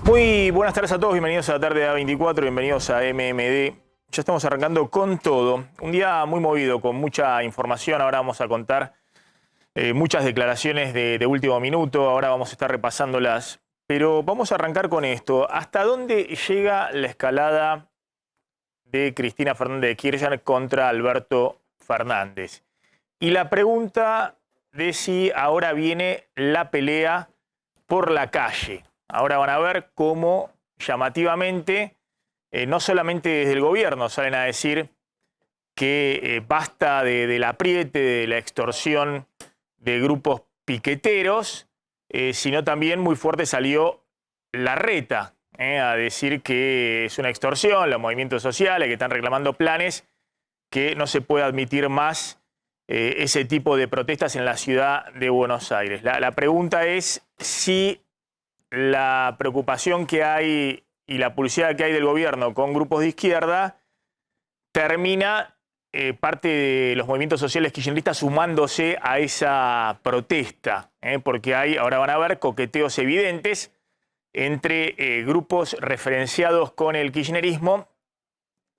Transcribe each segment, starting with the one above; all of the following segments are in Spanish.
Muy buenas tardes a todos, bienvenidos a la tarde de A24, bienvenidos a MMD. Ya estamos arrancando con todo. Un día muy movido, con mucha información. Ahora vamos a contar muchas declaraciones de último minuto. Ahora vamos a estar repasándolas. Pero vamos a arrancar con esto. ¿Hasta dónde llega la escalada de Cristina Fernández de Kirchner contra Alberto Fernández? Y la pregunta de si ahora viene la pelea por la calle. Ahora van a ver cómo llamativamente, no solamente desde el gobierno salen a decir que basta del apriete, de la extorsión de grupos piqueteros, sino también muy fuerte salió Larreta a decir que es una extorsión, los movimientos sociales que están reclamando planes, que no se puede admitir más ese tipo de protestas en la ciudad de Buenos Aires. La pregunta es si la preocupación que hay y la publicidad que hay del gobierno con grupos de izquierda termina parte de los movimientos sociales kirchneristas sumándose a esa protesta, porque hay, ahora van a ver, coqueteos evidentes entre grupos referenciados con el kirchnerismo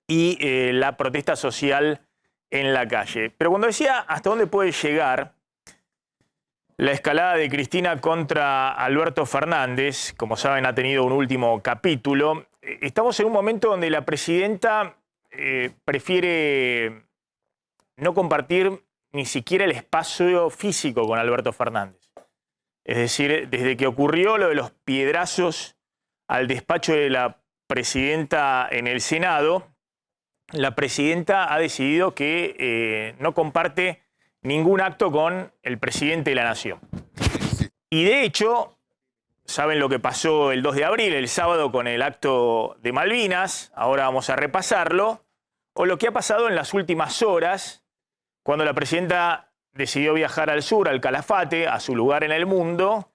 y la protesta social en la calle. Pero cuando decía hasta dónde puede llegar la escalada de Cristina contra Alberto Fernández, como saben, ha tenido un último capítulo. Estamos en un momento donde la presidenta prefiere no compartir ni siquiera el espacio físico con Alberto Fernández. Es decir, desde que ocurrió lo de los piedrazos al despacho de la presidenta en el Senado, la presidenta ha decidido que no comparte ningún acto con el presidente de la Nación. Y de hecho, saben lo que pasó el 2 de abril, el sábado, con el acto de Malvinas, ahora vamos a repasarlo, o lo que ha pasado en las últimas horas, cuando la presidenta decidió viajar al sur, al Calafate, a su lugar en el mundo,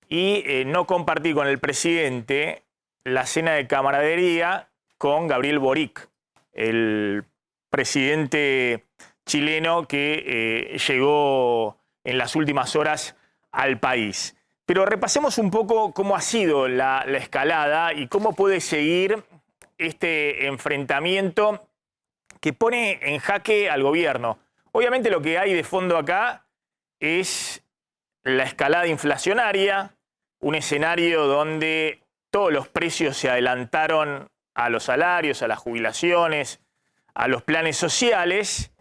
y no compartir con el presidente la cena de camaradería con Gabriel Boric, el presidente chileno que llegó en las últimas horas al país. Pero repasemos un poco cómo ha sido la escalada y cómo puede seguir este enfrentamiento que pone en jaque al gobierno. Obviamente lo que hay de fondo acá es la escalada inflacionaria, un escenario donde todos los precios se adelantaron a los salarios, a las jubilaciones, a los planes sociales,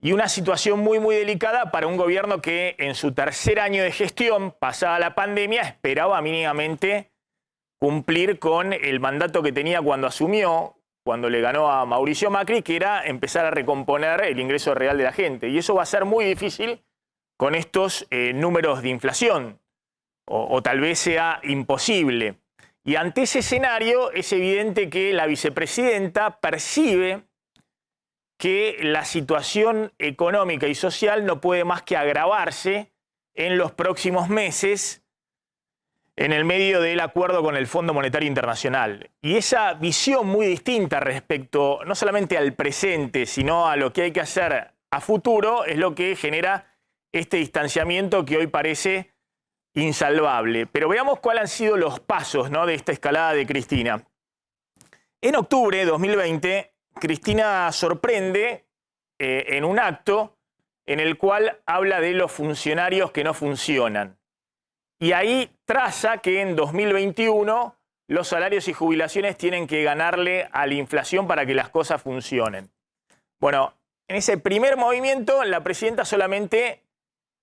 y una situación muy, muy delicada para un gobierno que en su tercer año de gestión, pasada la pandemia, esperaba mínimamente cumplir con el mandato que tenía cuando asumió, cuando le ganó a Mauricio Macri, que era empezar a recomponer el ingreso real de la gente. Y eso va a ser muy difícil con estos números de inflación, o tal vez sea imposible. Y ante ese escenario es evidente que la vicepresidenta percibe que la situación económica y social no puede más que agravarse en los próximos meses en el medio del acuerdo con el Fondo Monetario Internacional. Y esa visión muy distinta respecto no solamente al presente, sino a lo que hay que hacer a futuro, es lo que genera este distanciamiento que hoy parece insalvable. Pero veamos cuáles han sido los pasos, ¿no?, de esta escalada de Cristina. En octubre de 2020, Cristina sorprende en un acto en el cual habla de los funcionarios que no funcionan. Y ahí traza que en 2021 los salarios y jubilaciones tienen que ganarle a la inflación para que las cosas funcionen. Bueno, en ese primer movimiento la presidenta solamente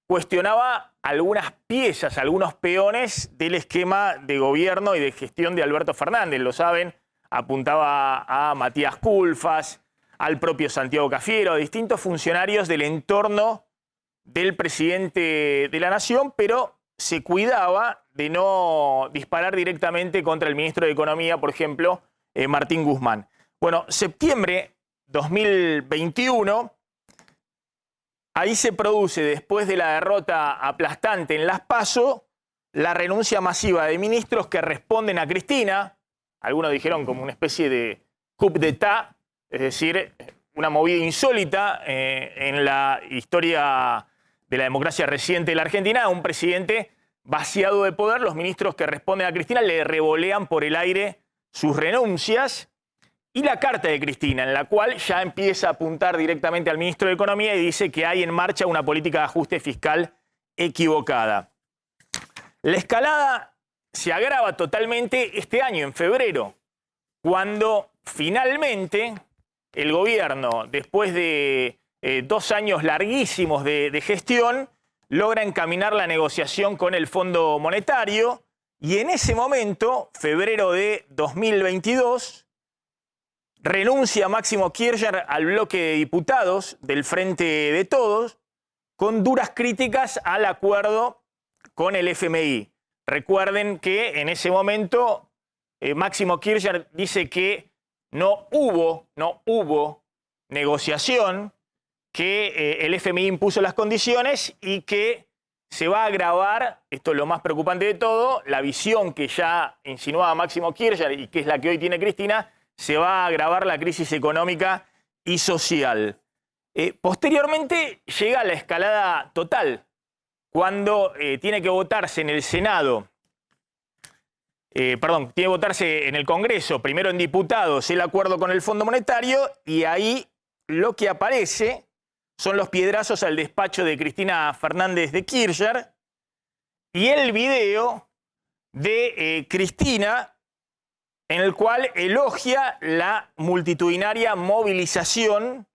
cuestionaba algunas piezas, algunos peones del esquema de gobierno y de gestión de Alberto Fernández, lo saben. Apuntaba a Matías Culfas, al propio Santiago Cafiero, a distintos funcionarios del entorno del presidente de la Nación, pero se cuidaba de no disparar directamente contra el ministro de Economía, por ejemplo, Martín Guzmán. Bueno, septiembre 2021, ahí se produce, después de la derrota aplastante en las PASO, la renuncia masiva de ministros que responden a Cristina. Algunos dijeron como una especie de coup d'état, es decir, una movida insólita en la historia de la democracia reciente de la Argentina, un presidente vaciado de poder, los ministros que responden a Cristina le revolean por el aire sus renuncias y la carta de Cristina, en la cual ya empieza a apuntar directamente al ministro de Economía y dice que hay en marcha una política de ajuste fiscal equivocada. La escalada se agrava totalmente este año, en febrero, cuando finalmente el gobierno, después de 2 años larguísimos de gestión, logra encaminar la negociación con el Fondo Monetario y en ese momento, febrero de 2022, renuncia Máximo Kirchner al bloque de diputados del Frente de Todos con duras críticas al acuerdo con el FMI. Recuerden que en ese momento Máximo Kirchner dice que no hubo negociación, que el FMI impuso las condiciones y que se va a agravar, esto es lo más preocupante de todo, la visión que ya insinuaba Máximo Kirchner y que es la que hoy tiene Cristina, se va a agravar la crisis económica y social. Posteriormente llega la escalada total, cuando tiene que votarse en el Senado, tiene que votarse en el Congreso, primero en diputados, el acuerdo con el Fondo Monetario, y ahí lo que aparece son los piedrazos al despacho de Cristina Fernández de Kirchner y el video de Cristina en el cual elogia la multitudinaria movilización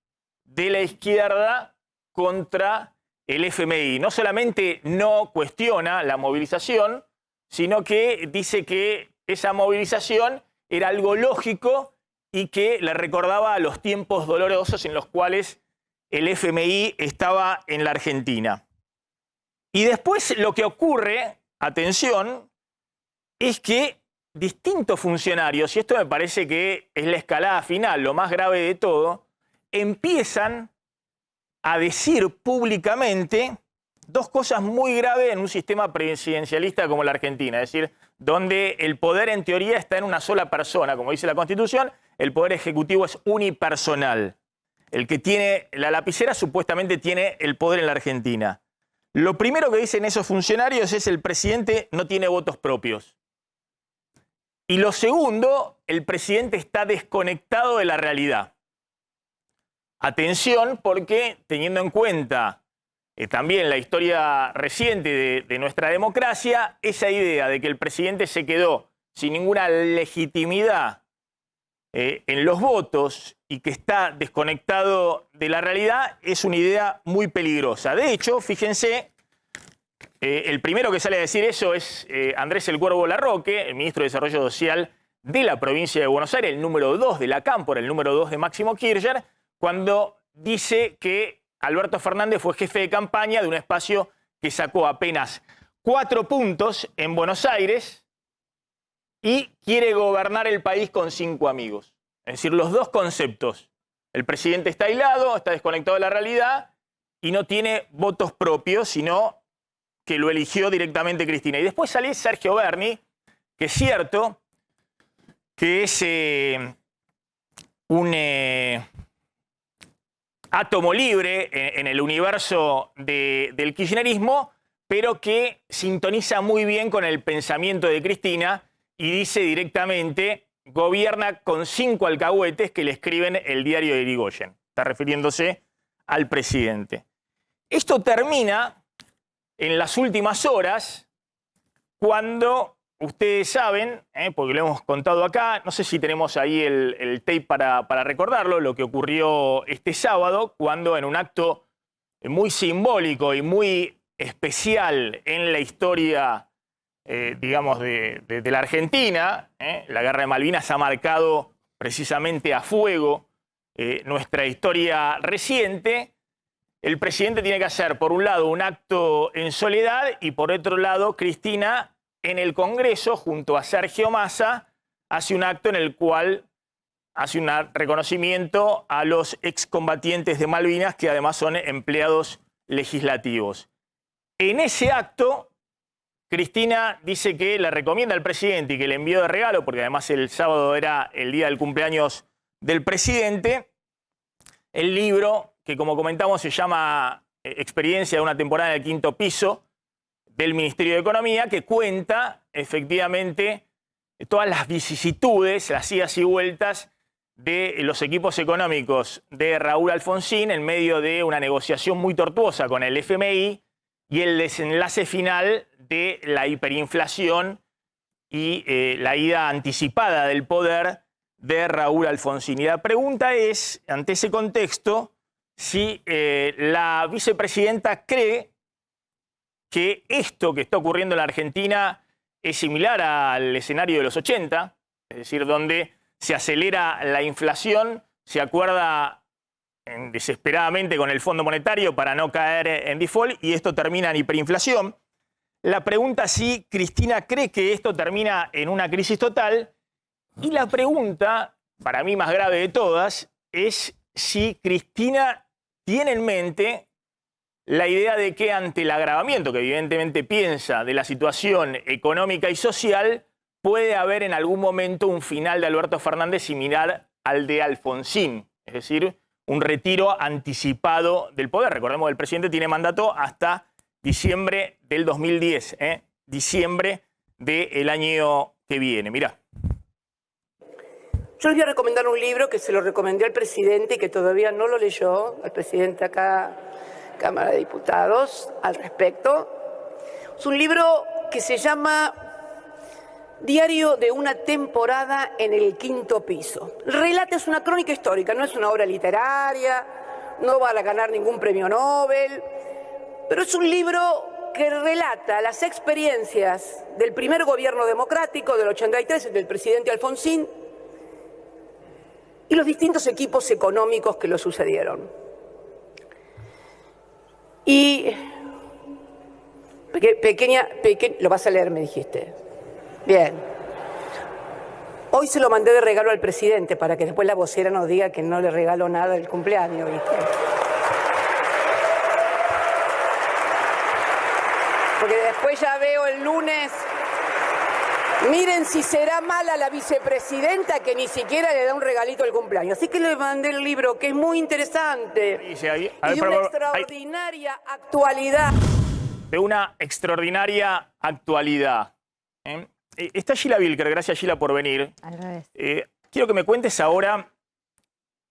de la izquierda contra el FMI. No solamente no cuestiona la movilización, sino que dice que esa movilización era algo lógico y que le recordaba a los tiempos dolorosos en los cuales el FMI estaba en la Argentina. Y después lo que ocurre, atención, es que distintos funcionarios, y esto me parece que es la escalada final, lo más grave de todo, empiezan a decir públicamente dos cosas muy graves en un sistema presidencialista como la Argentina, es decir, donde el poder en teoría está en una sola persona, como dice la Constitución, el poder ejecutivo es unipersonal. El que tiene la lapicera supuestamente tiene el poder en la Argentina. Lo primero que dicen esos funcionarios es el presidente no tiene votos propios. Y lo segundo, el presidente está desconectado de la realidad. Atención, porque teniendo en cuenta también la historia reciente de nuestra democracia, esa idea de que el presidente se quedó sin ninguna legitimidad en los votos y que está desconectado de la realidad es una idea muy peligrosa. De hecho, fíjense, el primero que sale a decir eso es Andrés El Cuervo Larroque, el ministro de Desarrollo Social de la provincia de Buenos Aires, el número 2 de la Cámpora, el número 2 de Máximo Kirchner, cuando dice que Alberto Fernández fue jefe de campaña de un espacio que sacó apenas 4 puntos en Buenos Aires y quiere gobernar el país con 5 amigos. Es decir, los dos conceptos. El presidente está aislado, está desconectado de la realidad y no tiene votos propios, sino que lo eligió directamente Cristina. Y después sale Sergio Berni, que es cierto que es un átomo libre en el universo del kirchnerismo, pero que sintoniza muy bien con el pensamiento de Cristina y dice directamente, gobierna con 5 alcahuetes que le escriben el diario de Irigoyen. Está refiriéndose al presidente. Esto termina en las últimas horas, cuando ustedes saben, porque lo hemos contado acá, no sé si tenemos ahí el tape para recordarlo, lo que ocurrió este sábado, cuando en un acto muy simbólico y muy especial en la historia, digamos, de la Argentina, la Guerra de Malvinas ha marcado precisamente a fuego nuestra historia reciente. El presidente tiene que hacer, por un lado, un acto en soledad y, por otro lado, Cristina, en el Congreso, junto a Sergio Massa, hace un acto en el cual hace un reconocimiento a los excombatientes de Malvinas, que además son empleados legislativos. En ese acto, Cristina dice que le recomienda al presidente y que le envió de regalo, porque además el sábado era el día del cumpleaños del presidente, el libro que, como comentamos, se llama Experiencia de una temporada en el quinto piso, del Ministerio de Economía, que cuenta efectivamente todas las vicisitudes, las idas y vueltas de los equipos económicos de Raúl Alfonsín en medio de una negociación muy tortuosa con el FMI y el desenlace final de la hiperinflación y la ida anticipada del poder de Raúl Alfonsín. Y la pregunta es, ante ese contexto, si la vicepresidenta cree que esto que está ocurriendo en la Argentina es similar al escenario de los 80, es decir, donde se acelera la inflación, se acuerda desesperadamente con el Fondo Monetario para no caer en default y esto termina en hiperinflación. La pregunta es si Cristina cree que esto termina en una crisis total y la pregunta, para mí más grave de todas, es si Cristina tiene en mente la idea de que ante el agravamiento que evidentemente piensa de la situación económica y social, puede haber en algún momento un final de Alberto Fernández similar al de Alfonsín, es decir, un retiro anticipado del poder. Recordemos que el presidente tiene mandato hasta diciembre del 2010, diciembre del año que viene. Mirá. Yo les voy a recomendar un libro que se lo recomendé al presidente y que todavía no lo leyó, al presidente acá, Cámara de Diputados, al respecto. Es un libro que se llama Diario de una temporada en el quinto piso. Relata, es una crónica histórica, no es una obra literaria, no va a ganar ningún premio Nobel, pero es un libro que relata las experiencias del primer gobierno democrático del 83, del presidente Alfonsín, y los distintos equipos económicos que lo sucedieron. Y lo vas a leer, me dijiste. Bien. Hoy se lo mandé de regalo al presidente para que después la vocera nos diga que no le regalo nada del cumpleaños, ¿viste? Porque después ya veo el lunes. Miren si será mala la vicepresidenta que ni siquiera le da un regalito al cumpleaños. Así que le mandé el libro, que es muy interesante. Y de una extraordinaria actualidad. De una extraordinaria actualidad. Está Gila Vilker, gracias Gila por venir. Al revés. Quiero que me cuentes ahora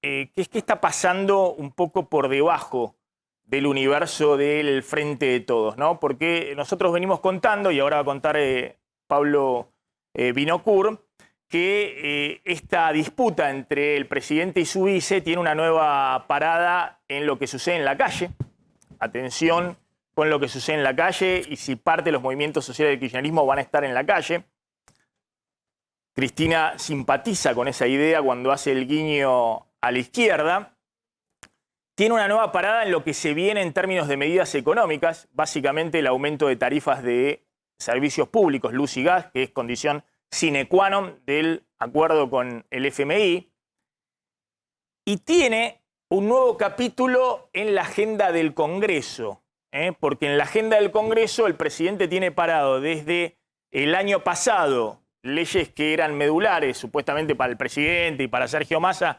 qué está pasando un poco por debajo del universo del Frente de Todos, ¿no? Porque nosotros venimos contando, y ahora va a contar Pablo Vinocourt, que esta disputa entre el presidente y su vice tiene una nueva parada en lo que sucede en la calle. Atención con lo que sucede en la calle y si parte de los movimientos sociales del kirchnerismo van a estar en la calle. Cristina simpatiza con esa idea cuando hace el guiño a la izquierda. Tiene una nueva parada en lo que se viene en términos de medidas económicas, básicamente el aumento de tarifas de servicios públicos, luz y gas, que es condición sine qua non del acuerdo con el FMI. Y tiene un nuevo capítulo en la agenda del Congreso, porque en la agenda del Congreso el presidente tiene parado desde el año pasado leyes que eran medulares supuestamente para el presidente y para Sergio Massa,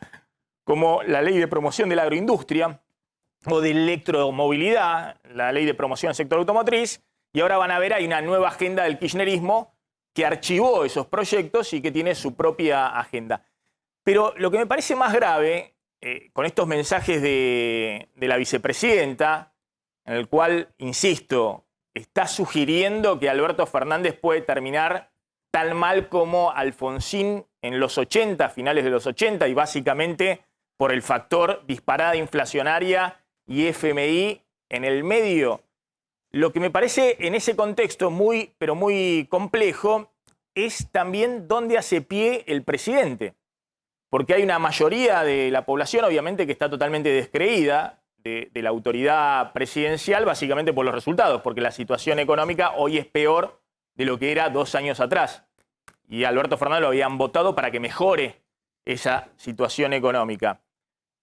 como la ley de promoción de la agroindustria o de electromovilidad, la ley de promoción del sector automotriz, y ahora van a ver, hay una nueva agenda del kirchnerismo que archivó esos proyectos y que tiene su propia agenda. Pero lo que me parece más grave, con estos mensajes de la vicepresidenta, en el cual, insisto, está sugiriendo que Alberto Fernández puede terminar tan mal como Alfonsín en los 80, finales de los 80, y básicamente por el factor disparada inflacionaria y FMI en el medio. Lo que me parece en ese contexto muy, pero muy complejo es también dónde hace pie el presidente. Porque hay una mayoría de la población, obviamente, que está totalmente descreída de la autoridad presidencial, básicamente por los resultados, porque la situación económica hoy es peor de lo que era 2 años atrás. Y a Alberto Fernández lo habían votado para que mejore esa situación económica.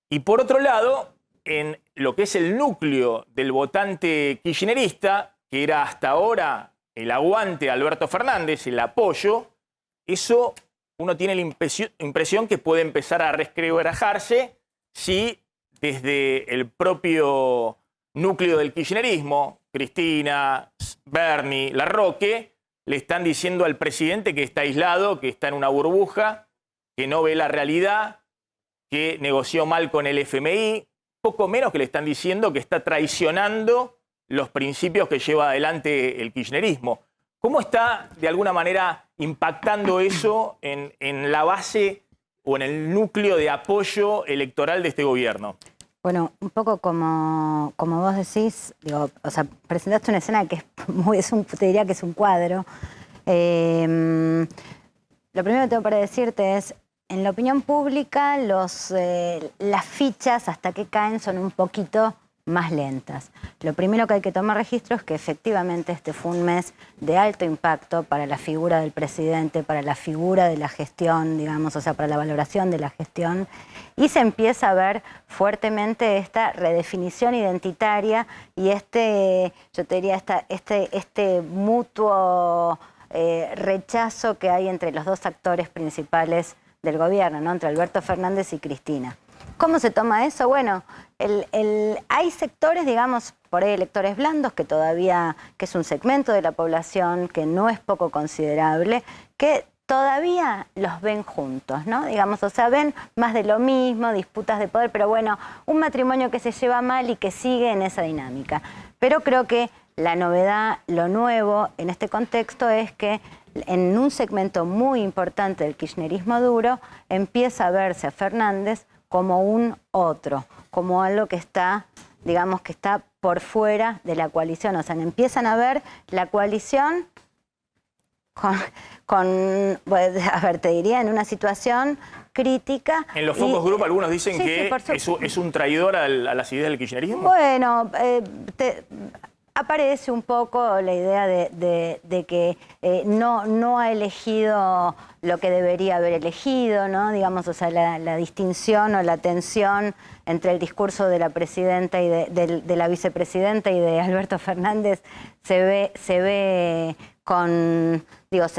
Y por otro lado, en lo que es el núcleo del votante kirchnerista, que era hasta ahora el aguante a Alberto Fernández, el apoyo, eso uno tiene la impresión que puede empezar a resquebrajarse si desde el propio núcleo del kirchnerismo, Cristina, Bernie, Larroque, le están diciendo al presidente que está aislado, que está en una burbuja, que no ve la realidad, que negoció mal con el FMI, poco menos que le están diciendo que está traicionando los principios que lleva adelante el kirchnerismo. ¿Cómo está, de alguna manera, impactando eso en la base o en el núcleo de apoyo electoral de este gobierno? Bueno, un poco como vos decís, digo, o sea, presentaste una escena que te diría que es un cuadro. Lo primero que tengo para decirte es, en la opinión pública, las fichas hasta que caen son un poquito más lentas. Lo primero que hay que tomar registro es que efectivamente este fue un mes de alto impacto para la figura del presidente, para la figura de la gestión, digamos, o sea, para la valoración de la gestión, y se empieza a ver fuertemente esta redefinición identitaria y yo te diría, este mutuo rechazo que hay entre los dos actores principales del gobierno, ¿no? Entre Alberto Fernández y Cristina. ¿Cómo se toma eso? Bueno, hay sectores, digamos, por ahí electores blandos, que es un segmento de la población que no es poco considerable, que todavía los ven juntos, ¿no? Digamos, o sea, ven más de lo mismo, disputas de poder, pero bueno, un matrimonio que se lleva mal y que sigue en esa dinámica. Pero creo que la novedad, lo nuevo en este contexto es que en un segmento muy importante del kirchnerismo duro empieza a verse a Fernández como un otro, como algo que está, digamos, que está por fuera de la coalición. O sea, empiezan a ver la coalición a ver, te diría, en una situación crítica. En los focus group algunos dicen que es un traidor a las ideas del kirchnerismo. Bueno, aparece un poco la idea de que no ha elegido lo que debería haber elegido, ¿no? Digamos, o sea, la distinción o la tensión entre el discurso de la presidenta y de la vicepresidenta y de Alberto Fernández se ve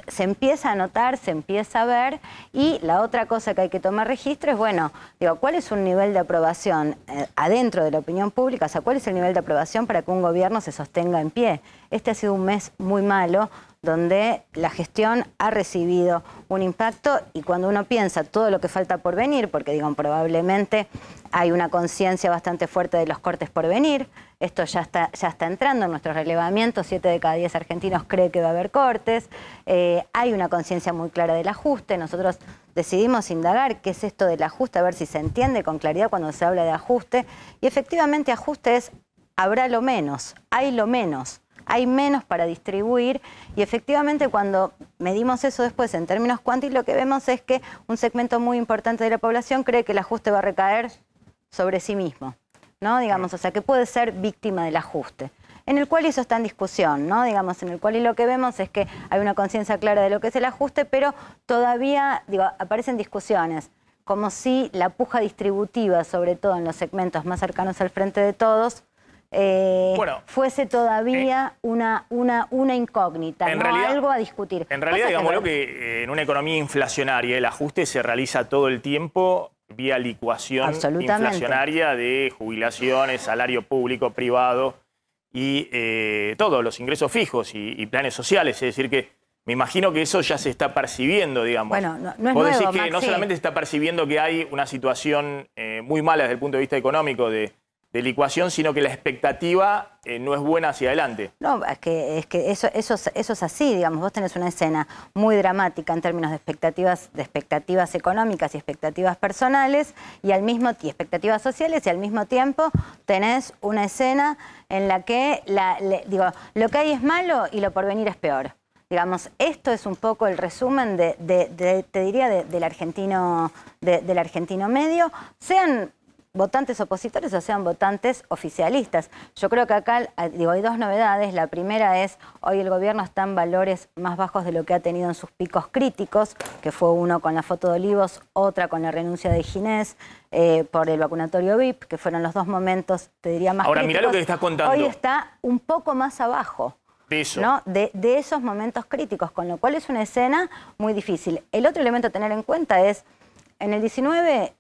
se empieza a notar, se empieza a ver, y la otra cosa que hay que tomar registro es, bueno, ¿cuál es un nivel de aprobación adentro de la opinión pública? O sea, ¿cuál es el nivel de aprobación para que un gobierno se sostenga en pie? Este ha sido un mes muy malo, donde la gestión ha recibido un impacto, y cuando uno piensa todo lo que falta por venir, porque probablemente hay una conciencia bastante fuerte de los cortes por venir, esto ya está entrando en nuestros relevamientos, 7 de cada 10 argentinos cree que va a haber cortes, hay una conciencia muy clara del ajuste. Nosotros decidimos indagar qué es esto del ajuste, a ver si se entiende con claridad cuando se habla de ajuste, y efectivamente ajuste es, habrá lo menos, hay lo menos. Hay menos para distribuir, y efectivamente cuando medimos eso después en términos cuánticos, lo que vemos es que un segmento muy importante de la población cree que el ajuste va a recaer sobre sí mismo, ¿no? Digamos, o sea, que puede ser víctima del ajuste, en el cual eso está en discusión, ¿no? Digamos, en el cual lo que vemos es que hay una conciencia clara de lo que es el ajuste, pero todavía, aparecen discusiones, como si la puja distributiva, sobre todo en los segmentos más cercanos al Frente de Todos, fuese todavía una incógnita, ¿no? Realidad, algo a discutir. En realidad, digámoslo, que en una economía inflacionaria el ajuste se realiza todo el tiempo vía licuación inflacionaria de jubilaciones, salario público, privado y todos los ingresos fijos y planes sociales. Es decir, que me imagino que eso ya se está percibiendo, digamos. Bueno, no es nuevo, Vos decís que Maxi. no solamente se está percibiendo que hay una situación muy mala desde el punto de vista económico de licuación, sino que la expectativa no es buena hacia adelante. No, es que eso es así, digamos. Vos tenés una escena muy dramática en términos de expectativas económicas y expectativas personales, y expectativas sociales, y al mismo tiempo tenés una escena en la que lo que hay es malo y lo por venir es peor. Digamos, esto es un poco el resumen te diría, del argentino medio, sean votantes opositores o sean votantes oficialistas. Yo creo que acá hay dos novedades. La primera es, hoy el gobierno está en valores más bajos de lo que ha tenido en sus picos críticos, que fue uno con la foto de Olivos, otra con la renuncia de Ginés, por el vacunatorio VIP, que fueron los dos momentos, te diría, más Ahora, críticos. mirá lo que estás contando. Hoy está un poco más abajo. De eso. ¿No? De esos momentos críticos, con lo cual es una escena muy difícil. El otro elemento a tener en cuenta es, en el 19...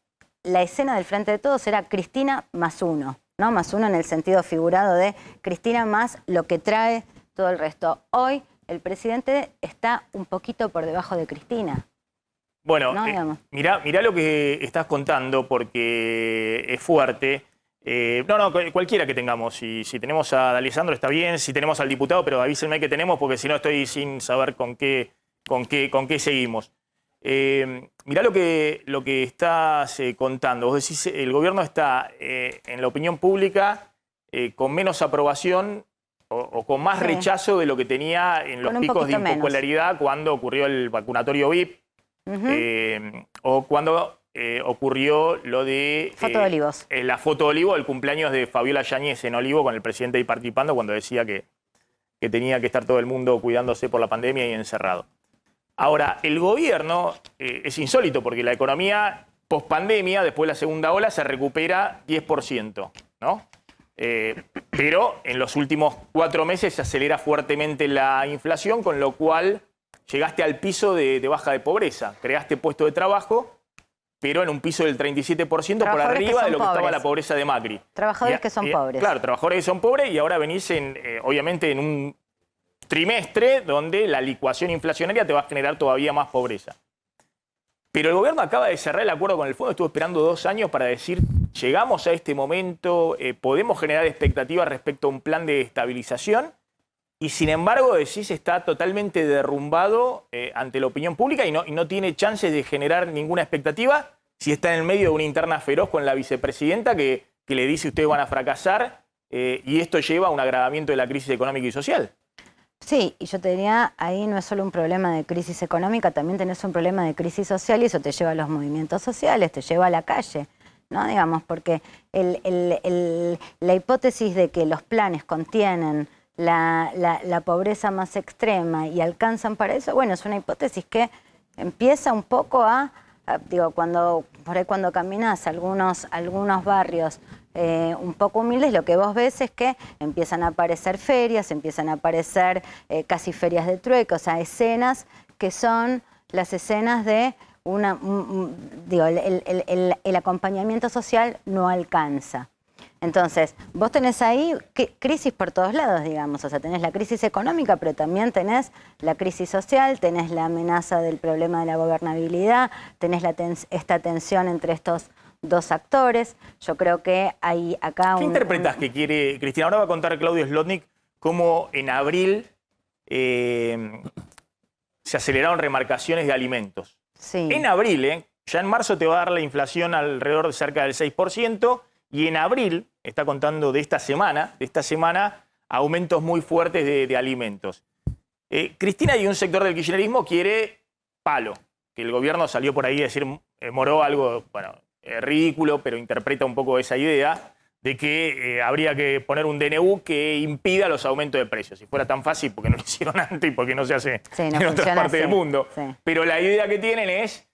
la escena del Frente de Todos era Cristina más uno. ¿no? +1 en el sentido figurado de Cristina más lo que trae todo el resto. Hoy el presidente está un poquito por debajo de Cristina. Bueno, ¿no? mirá lo que estás contando porque es fuerte. Cualquiera que tengamos. Si tenemos a Alessandro está bien, si tenemos al diputado, pero avísenme que tenemos porque si no estoy sin saber con qué seguimos. Mirá lo que estás contando. Vos decís, el gobierno está en la opinión pública con menos aprobación o con más rechazo de lo que tenía en los picos de impopularidad cuando ocurrió el vacunatorio VIP o cuando ocurrió lo de Foto de Olivos. La foto de Olivo, el cumpleaños de Fabiola Yáñez en Olivo con el presidente ahí participando cuando decía que tenía que estar todo el mundo cuidándose por la pandemia y encerrado. Ahora, el gobierno es insólito porque la economía post-pandemia, después de la segunda ola, se recupera 10%, ¿no? Pero en los últimos 4 meses se acelera fuertemente la inflación, con lo cual llegaste al piso de baja de pobreza. Creaste puestos de trabajo, pero en un piso del 37% por arriba de lo que estaba la pobreza de Macri. Trabajadores que son pobres. Claro, trabajadores que son pobres y ahora venís obviamente en un trimestre donde la licuación inflacionaria te va a generar todavía más pobreza. Pero el gobierno acaba de cerrar el acuerdo con el fondo, estuvo esperando 2 años para decir, llegamos a este momento, podemos generar expectativas respecto a un plan de estabilización, y sin embargo decís está totalmente derrumbado ante la opinión pública y no tiene chances de generar ninguna expectativa si está en el medio de una interna feroz con la vicepresidenta que le dice ustedes van a fracasar y esto lleva a un agravamiento de la crisis económica y social. Sí, y yo te diría, ahí no es solo un problema de crisis económica, también tenés un problema de crisis social y eso te lleva a los movimientos sociales, te lleva a la calle, ¿no? Digamos, porque la hipótesis de que los planes contienen la pobreza más extrema y alcanzan para eso, bueno, es una hipótesis que empieza un poco digo, por ahí cuando caminas algunos barrios un poco humildes, lo que vos ves es que empiezan a aparecer ferias, empiezan a aparecer casi ferias de trueque, o sea, escenas que son las escenas de digo, el acompañamiento social no alcanza. Entonces, vos tenés ahí crisis por todos lados, digamos, o sea, tenés la crisis económica, pero también tenés la crisis social, tenés la amenaza del problema de la gobernabilidad, tenés esta tensión entre estos 2 actores. Yo creo que hay acá ¿Qué interpretás que quiere Cristina? Ahora va a contar Claudio Zlotnik cómo en abril se aceleraron remarcaciones de alimentos. Sí. En abril, ya en marzo te va a dar la inflación alrededor de cerca del 6%, y en abril, está contando de esta semana, aumentos muy fuertes de alimentos. Cristina y un sector del kirchnerismo quiere palo, que el gobierno salió por ahí a decir, moró algo, bueno, ridículo, pero interpreta un poco esa idea de que habría que poner un DNU que impida los aumentos de precios. Si fuera tan fácil, porque no lo hicieron antes y porque no se hace en otras partes del mundo. Sí. Pero la idea que tienen es,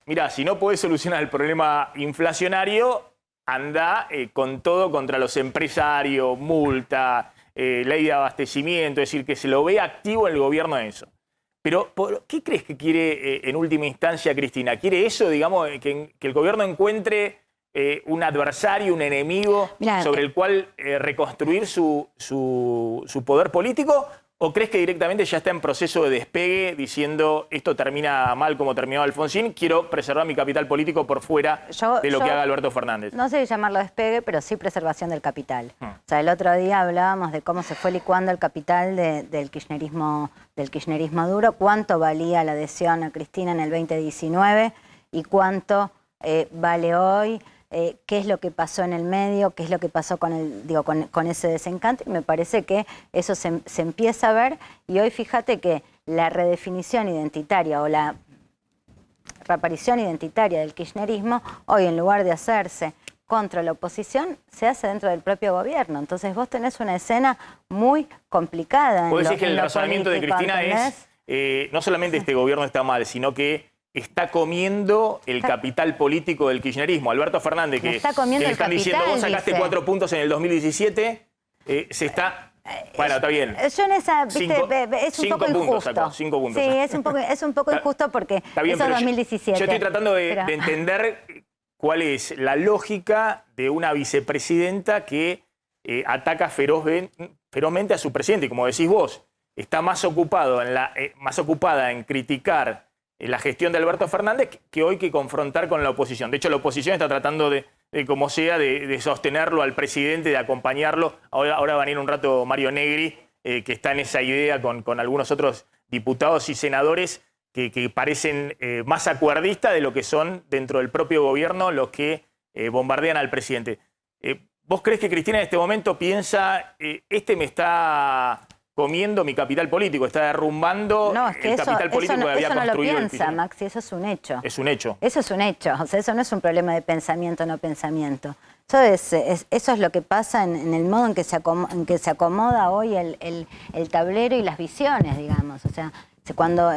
mirá, si no podés solucionar el problema inflacionario, anda con todo contra los empresarios, multa, ley de abastecimiento, es decir, que se lo ve activo el gobierno en eso. Pero, ¿qué crees que quiere en última instancia Cristina? ¿Quiere eso, digamos, que el gobierno encuentre un adversario, un enemigo sobre el cual reconstruir su poder político? ¿O crees que directamente ya está en proceso de despegue diciendo esto termina mal como terminó Alfonsín, quiero preservar mi capital político por fuera de lo que haga Alberto Fernández? No sé llamarlo despegue, pero sí preservación del capital. O sea, el otro día hablábamos de cómo se fue licuando el capital del kirchnerismo duro, cuánto valía la adhesión a Cristina en el 2019 y cuánto vale hoy. Qué es lo que pasó en el medio, qué es lo que pasó con ese desencanto, y me parece que eso se empieza a ver, y hoy fíjate que la redefinición identitaria o la reaparición identitaria del kirchnerismo, hoy en lugar de hacerse contra la oposición, se hace dentro del propio gobierno. Entonces vos tenés una escena muy complicada. Vos decís que el razonamiento de Cristina es, no solamente este gobierno está mal, sino que está comiendo el capital político del kirchnerismo. Alberto Fernández, que le están diciendo, vos sacaste 4 puntos en el 2017, se está... Bueno, está bien. Yo en esa, viste, es un poco injusto. Sacó, 5 puntos. Sí, es un poco injusto porque está bien, eso es 2017. Yo estoy tratando de entender cuál es la lógica de una vicepresidenta que ataca ferozmente a su presidente. Y como decís vos, está más ocupada en criticar la gestión de Alberto Fernández que hoy que confrontar con la oposición. De hecho, la oposición está tratando como sea, de sostenerlo al presidente, de acompañarlo. Ahora va a venir un rato Mario Negri, que está en esa idea con algunos otros diputados y senadores que parecen más acuerdistas de lo que son dentro del propio gobierno los que bombardean al presidente. ¿Vos crees que Cristina en este momento piensa, me está comiendo mi capital político, está derrumbando el capital político que había construido? Eso no lo piensa, Maxi, eso es un hecho. Es un hecho. Eso es un hecho, o sea, eso no es un problema de pensamiento o no pensamiento. Eso es lo que pasa en el modo en que se acomoda hoy el tablero y las visiones, digamos. O sea, cuando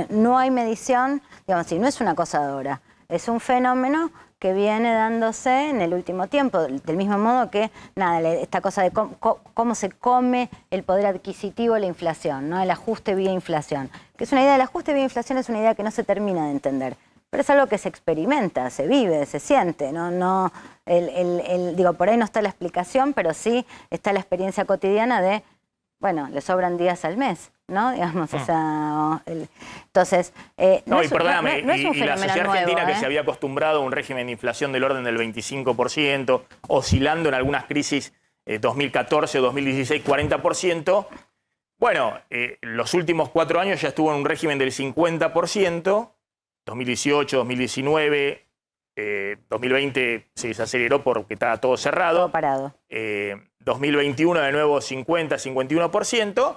no hay medición, digamos, si no es una cosa ahora, es un fenómeno que viene dándose en el último tiempo, del mismo modo que, nada, esta cosa de cómo se come el poder adquisitivo, la inflación, ¿no? El ajuste vía inflación. Que es una idea, el ajuste vía inflación es una idea que no se termina de entender, pero es algo que se experimenta, se vive, se siente, ¿no? Digo, por ahí no está la explicación, pero sí está la experiencia cotidiana de, bueno, le sobran días al mes, ¿no? Digamos, o sea, entonces, no es un y la fenómeno sociedad nuevo, argentina que se había acostumbrado a un régimen de inflación del orden del 25%, oscilando en algunas crisis 2014 o 2016, 40%. Bueno, los últimos 4 años ya estuvo en un régimen del 50%, 2018, 2019, 2020 se desaceleró porque estaba todo cerrado. Todo parado. 2021 de nuevo 50, 51%,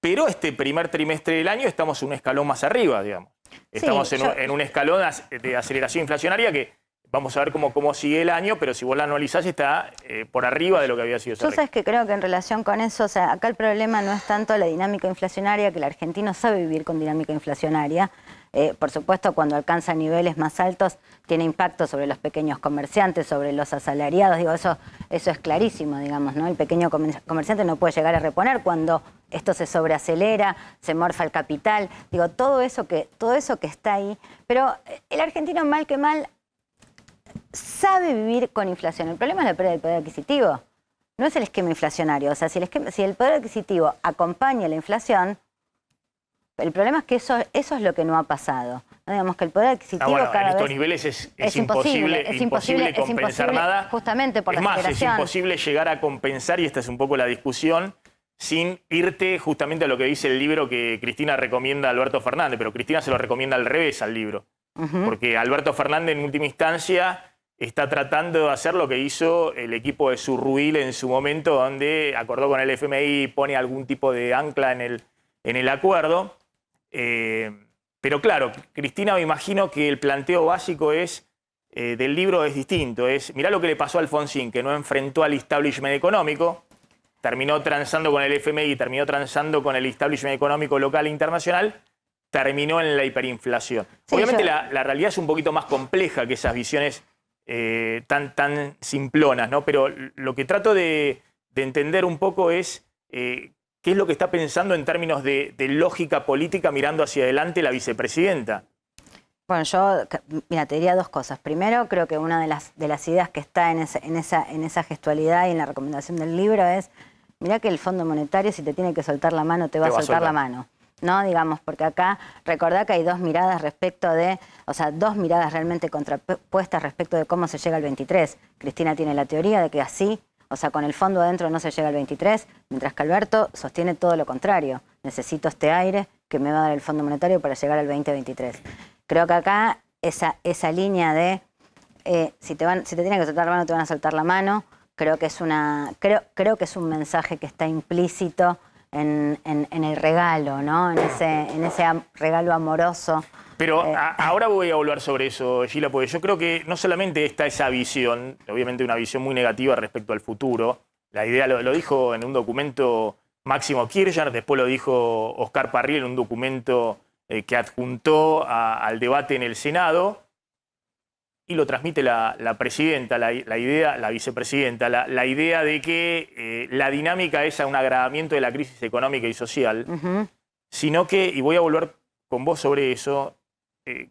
pero este primer trimestre del año estamos en un escalón más arriba, digamos. Estamos en un escalón de aceleración inflacionaria que vamos a ver cómo sigue el año, pero si vos la analizás está por arriba de lo que había sido ese Yo sabes que creo que en relación con eso, o sea, acá el problema no es tanto la dinámica inflacionaria, que el argentino sabe vivir con dinámica inflacionaria. Por supuesto, cuando alcanza niveles más altos, tiene impacto sobre los pequeños comerciantes, sobre los asalariados. Digo, eso es clarísimo, digamos, ¿no? El pequeño comerciante no puede llegar a reponer cuando esto se sobreacelera, se morfa el capital. Digo, todo eso que está ahí. Pero el argentino, mal que mal, sabe vivir con inflación. El problema es la pérdida del poder adquisitivo. No es el esquema inflacionario. O sea, si el poder adquisitivo acompaña la inflación, el problema es que eso es lo que no ha pasado. ¿No? Digamos que el poder adquisitivo en cada estos vez niveles es imposible compensar nada. Justamente por la aceleración. Es imposible llegar a compensar, y esta es un poco la discusión, sin irte justamente a lo que dice el libro que Cristina recomienda a Alberto Fernández, pero Cristina se lo recomienda al revés al libro. Porque Alberto Fernández en última instancia está tratando de hacer lo que hizo el equipo de Zurruil en su momento, donde acordó con el FMI, pone algún tipo de ancla en el acuerdo. Pero claro, Cristina, me imagino que el planteo básico del libro es distinto. Mirá lo que le pasó a Alfonsín, que no enfrentó al establishment económico, terminó transando con el FMI, terminó transando con el establishment económico local e internacional, terminó en la hiperinflación. Sí, obviamente la realidad es un poquito más compleja que esas visiones tan simplonas, ¿no? Pero lo que trato de entender un poco es qué es lo que está pensando en términos de lógica política mirando hacia adelante la vicepresidenta. Bueno, yo, mira, te diría dos cosas. Primero, creo que una de las ideas que está en esa gestualidad y en la recomendación del libro es, mirá que el Fondo Monetario, si te tiene que soltar la mano, te va a soltar la mano. ¿No? Digamos, porque acá recordá que hay dos miradas dos miradas realmente contrapuestas respecto de cómo se llega al 23. Cristina tiene la teoría de que así, o sea, con el fondo adentro no se llega al 23, mientras que Alberto sostiene todo lo contrario. Necesito este aire que me va a dar el Fondo Monetario para llegar al 2023. Creo que acá esa línea de si te tienen que soltar la mano, te van a soltar la mano, creo que es un mensaje que está implícito en el regalo, ¿no? En ese regalo amoroso. Pero ahora voy a volver sobre eso, Gila, porque yo creo que no solamente está esa visión, obviamente una visión muy negativa respecto al futuro. La idea lo dijo en un documento Máximo Kirchner, después lo dijo Oscar Parriel en un documento que adjuntó al debate en el Senado, y lo transmite la presidenta, la vicepresidenta, la idea de que la dinámica es un agravamiento de la crisis económica y social, sino que, y voy a volver con vos sobre eso,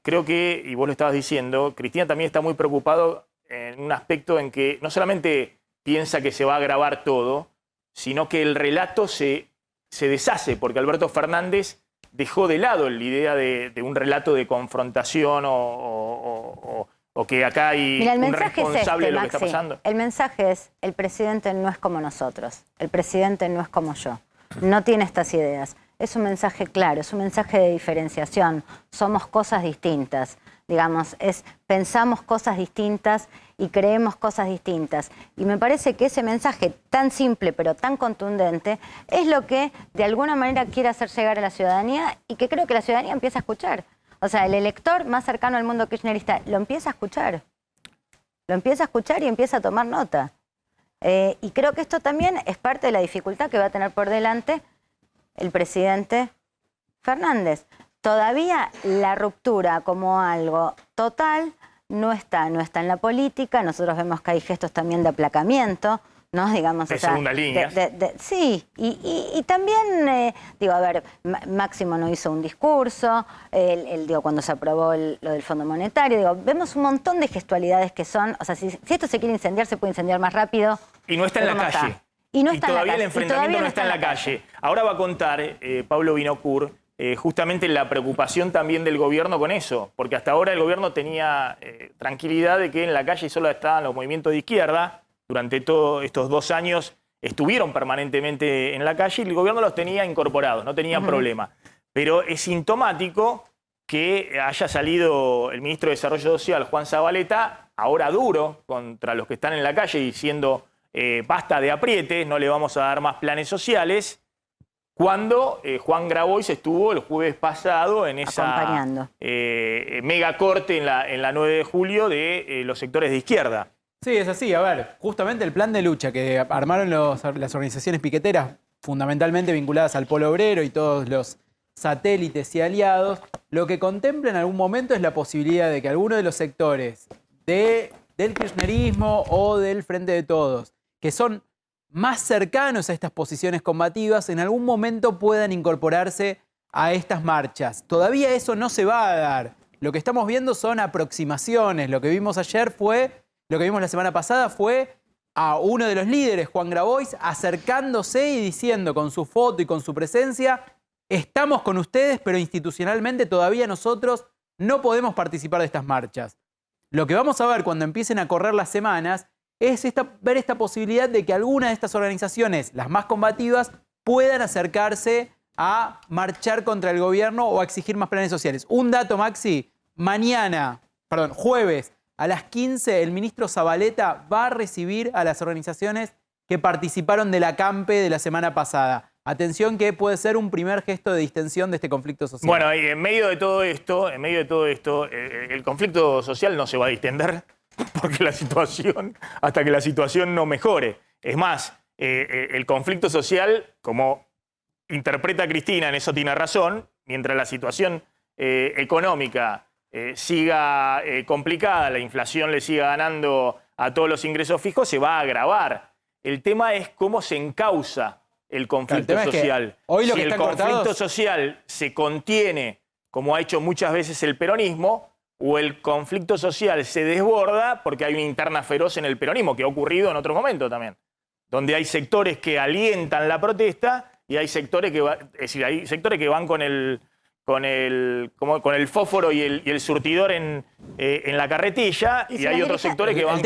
creo que, y vos lo estabas diciendo, Cristina también está muy preocupado en un aspecto en que no solamente piensa que se va a agravar todo, sino que el relato se deshace, porque Alberto Fernández dejó de lado la idea de un relato de confrontación o que acá hay Mira, el un mensaje responsable es de lo que está Maxi. pasando. El mensaje es, el presidente no es como nosotros, el presidente no es como yo, no tiene estas ideas. Es un mensaje claro, es un mensaje de diferenciación, somos cosas distintas, digamos, pensamos cosas distintas y creemos cosas distintas. Y me parece que ese mensaje tan simple pero tan contundente es lo que de alguna manera quiere hacer llegar a la ciudadanía y que creo que la ciudadanía empieza a escuchar. O sea, el elector más cercano al mundo kirchnerista lo empieza a escuchar. Lo empieza a escuchar y empieza a tomar nota. Y creo que esto también es parte de la dificultad que va a tener por delante el presidente Fernández. Todavía la ruptura como algo total no está en la política. Nosotros vemos que hay gestos también de aplacamiento, ¿no? Digamos, de segunda línea. Sí, y también, digo, a ver, Máximo no hizo un discurso, digo, cuando se aprobó lo del Fondo Monetario, digo, vemos un montón de gestualidades que son, o sea, si esto se quiere incendiar, se puede incendiar más rápido. Y no está en la calle. Y no está en la todavía calle. el enfrentamiento no está en la calle. Ahora va a contar Pablo Vinocur justamente la preocupación también del gobierno con eso, porque hasta ahora el gobierno tenía tranquilidad de que en la calle solo estaban los movimientos de izquierda. Durante todos estos 2 años estuvieron permanentemente en la calle y el gobierno los tenía incorporados, no tenía problema. Pero es sintomático que haya salido el ministro de Desarrollo Social, Juan Zabaleta, ahora duro contra los que están en la calle, diciendo basta de aprietes, no le vamos a dar más planes sociales, cuando Juan Grabois estuvo el jueves pasado en esa mega corte en la 9 de julio de los sectores de izquierda. Sí, es así. A ver, justamente el plan de lucha que armaron las organizaciones piqueteras, fundamentalmente vinculadas al Polo Obrero y todos los satélites y aliados, lo que contempla en algún momento es la posibilidad de que alguno de los sectores del kirchnerismo o del Frente de Todos, que son más cercanos a estas posiciones combativas, en algún momento puedan incorporarse a estas marchas. Todavía eso no se va a dar. Lo que estamos viendo son aproximaciones. Lo que vimos ayer lo que vimos la semana pasada fue a uno de los líderes, Juan Grabois, acercándose y diciendo con su foto y con su presencia, estamos con ustedes, pero institucionalmente todavía nosotros no podemos participar de estas marchas. Lo que vamos a ver cuando empiecen a correr las semanas es ver esta posibilidad de que alguna de estas organizaciones, las más combativas, puedan acercarse a marchar contra el gobierno o a exigir más planes sociales. Un dato, Maxi, jueves, a las 15, el ministro Zabaleta va a recibir a las organizaciones que participaron del acampe de la semana pasada. Atención, que puede ser un primer gesto de distensión de este conflicto social. Bueno, y en medio de todo esto, el conflicto social no se va a distender porque hasta que la situación no mejore. Es más, el conflicto social, como interpreta Cristina, en eso tiene razón, mientras la situación económica siga complicada, la inflación le siga ganando a todos los ingresos fijos, se va a agravar. El tema es cómo se encausa el conflicto social. Hoy si el conflicto social se contiene, como ha hecho muchas veces el peronismo, o el conflicto social se desborda porque hay una interna feroz en el peronismo, que ha ocurrido en otro momento también, donde hay sectores que alientan la protesta y hay sectores que van con el fósforo y el surtidor en la carretilla, y hay otros sectores que van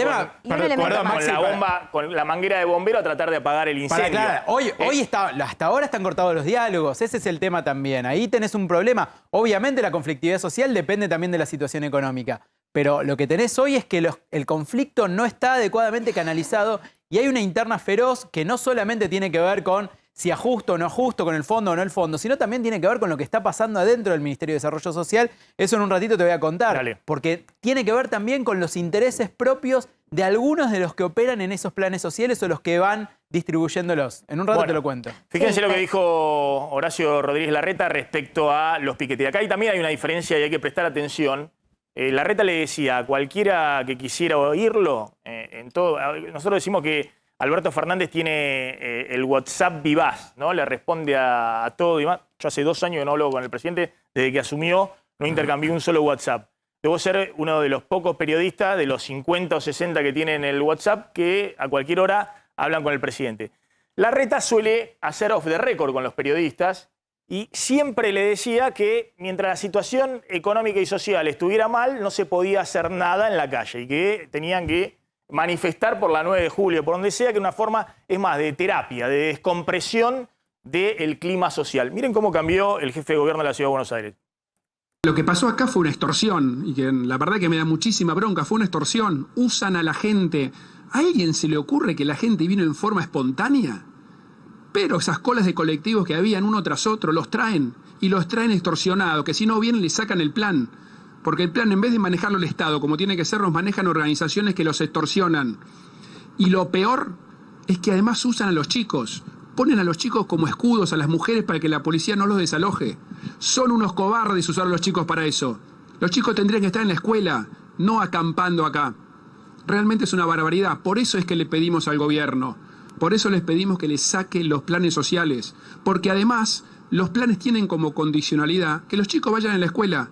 con la manguera de bombero a tratar de apagar el incendio. Claro, hasta ahora están cortados los diálogos, ese es el tema también. Ahí tenés un problema. Obviamente la conflictividad social depende también de la situación económica, pero lo que tenés hoy es que el conflicto no está adecuadamente canalizado y hay una interna feroz que no solamente tiene que ver con si ajusto o no ajusto, con el fondo o no el fondo, sino también tiene que ver con lo que está pasando adentro del Ministerio de Desarrollo Social. Eso en un ratito te voy a contar. Dale. Porque tiene que ver también con los intereses propios de algunos de los que operan en esos planes sociales o los que van distribuyéndolos. En un rato te lo cuento. Fíjense lo que dijo Horacio Rodríguez Larreta respecto a los piquetes. Acá también hay una diferencia y hay que prestar atención. Larreta le decía a cualquiera que quisiera oírlo, nosotros decimos que Alberto Fernández tiene el WhatsApp vivaz, ¿no? Le responde a todo y más. Yo hace 2 años que no hablo con el presidente, desde que asumió no intercambié un solo WhatsApp. debo ser uno de los pocos periodistas, de los 50 o 60 que tienen el WhatsApp, que a cualquier hora hablan con el presidente. Larreta suele hacer off the record con los periodistas y siempre le decía que mientras la situación económica y social estuviera mal, no se podía hacer nada en la calle y que tenían que manifestar por la 9 de julio, por donde sea, que una forma, es más, de terapia, de descompresión del clima social. Miren cómo cambió el jefe de gobierno de la Ciudad de Buenos Aires. Lo que pasó acá fue una extorsión, y que la verdad que me da muchísima bronca, fue una extorsión. Usan a la gente. ¿A alguien se le ocurre que la gente vino en forma espontánea? Pero esas colas de colectivos que habían uno tras otro, los traen, y los traen extorsionados, que si no vienen le sacan el plan. Porque el plan, en vez de manejarlo el Estado, como tiene que ser, los manejan organizaciones que los extorsionan. Y lo peor es que además usan a los chicos. Ponen a los chicos como escudos, a las mujeres, para que la policía no los desaloje. Son unos cobardes usar a los chicos para eso. Los chicos tendrían que estar en la escuela, no acampando acá. Realmente es una barbaridad. Por eso es que le pedimos al gobierno. Por eso les pedimos que les saquen los planes sociales. Porque además, los planes tienen como condicionalidad que los chicos vayan a la escuela.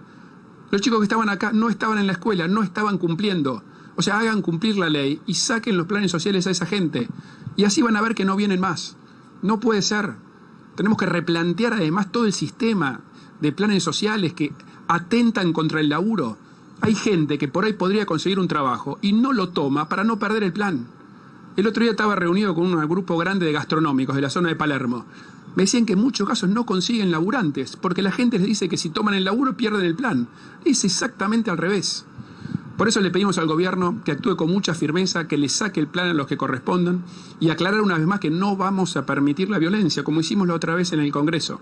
Los chicos que estaban acá no estaban en la escuela, no estaban cumpliendo. O sea, hagan cumplir la ley y saquen los planes sociales a esa gente. Y así van a ver que no vienen más. No puede ser. Tenemos que replantear además todo el sistema de planes sociales que atentan contra el laburo. Hay gente que por ahí podría conseguir un trabajo y no lo toma para no perder el plan. El otro día estaba reunido con un grupo grande de gastronómicos de la zona de Palermo. Me decían que en muchos casos no consiguen laburantes porque la gente les dice que si toman el laburo pierden el plan. Es exactamente al revés. Por eso le pedimos al gobierno que actúe con mucha firmeza, que le saque el plan a los que correspondan y aclarar una vez más que no vamos a permitir la violencia, como hicimos la otra vez en el Congreso.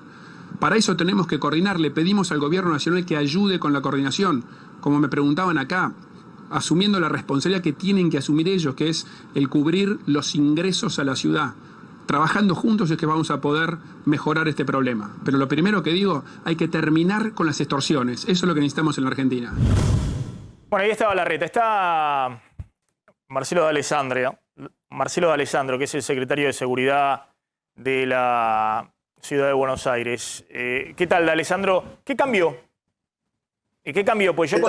Para eso tenemos que coordinar, le pedimos al gobierno nacional que ayude con la coordinación, como me preguntaban acá, asumiendo la responsabilidad que tienen que asumir ellos, que es el cubrir los ingresos a la ciudad. Trabajando juntos es que vamos a poder mejorar este problema. Pero lo primero que digo, hay que terminar con las extorsiones. Eso es lo que necesitamos en la Argentina. Bueno, ahí estaba Larreta. Está Marcelo D'Alessandro, que es el secretario de Seguridad de la Ciudad de Buenos Aires. ¿Qué tal, D'Alessandro? ¿Qué cambió? ¿Qué cambió? Pues yo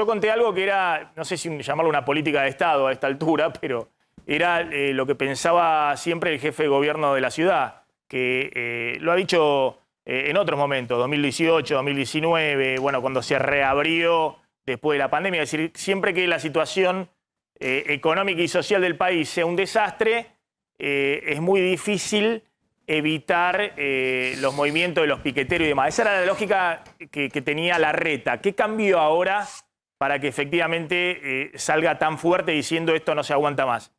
conté algo que era, no sé si llamarlo una política de Estado a esta altura, pero era lo que pensaba siempre el jefe de gobierno de la ciudad, que lo ha dicho en otros momentos, 2018, 2019, bueno, cuando se reabrió después de la pandemia. Es decir, siempre que la situación económica y social del país sea un desastre, es muy difícil evitar los movimientos de los piqueteros y demás. Esa era la lógica que tenía Larreta. ¿Qué cambió ahora para que efectivamente salga tan fuerte diciendo esto no se aguanta más?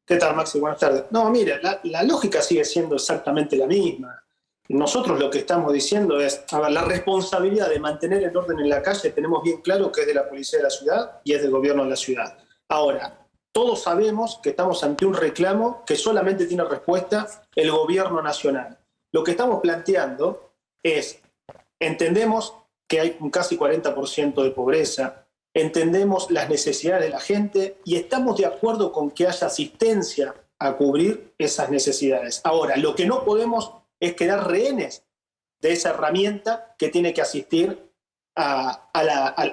¿Qué tal, Maxi? Buenas tardes. No, mira, la lógica sigue siendo exactamente la misma. Nosotros lo que estamos diciendo es, a ver, la responsabilidad de mantener el orden en la calle tenemos bien claro que es de la policía de la ciudad y es del gobierno de la ciudad. Ahora, todos sabemos que estamos ante un reclamo que solamente tiene respuesta el gobierno nacional. Lo que estamos planteando es, entendemos que hay un casi 40% de pobreza, entendemos las necesidades de la gente y estamos de acuerdo con que haya asistencia a cubrir esas necesidades. Ahora, lo que no podemos es quedar rehenes de esa herramienta que tiene que asistir a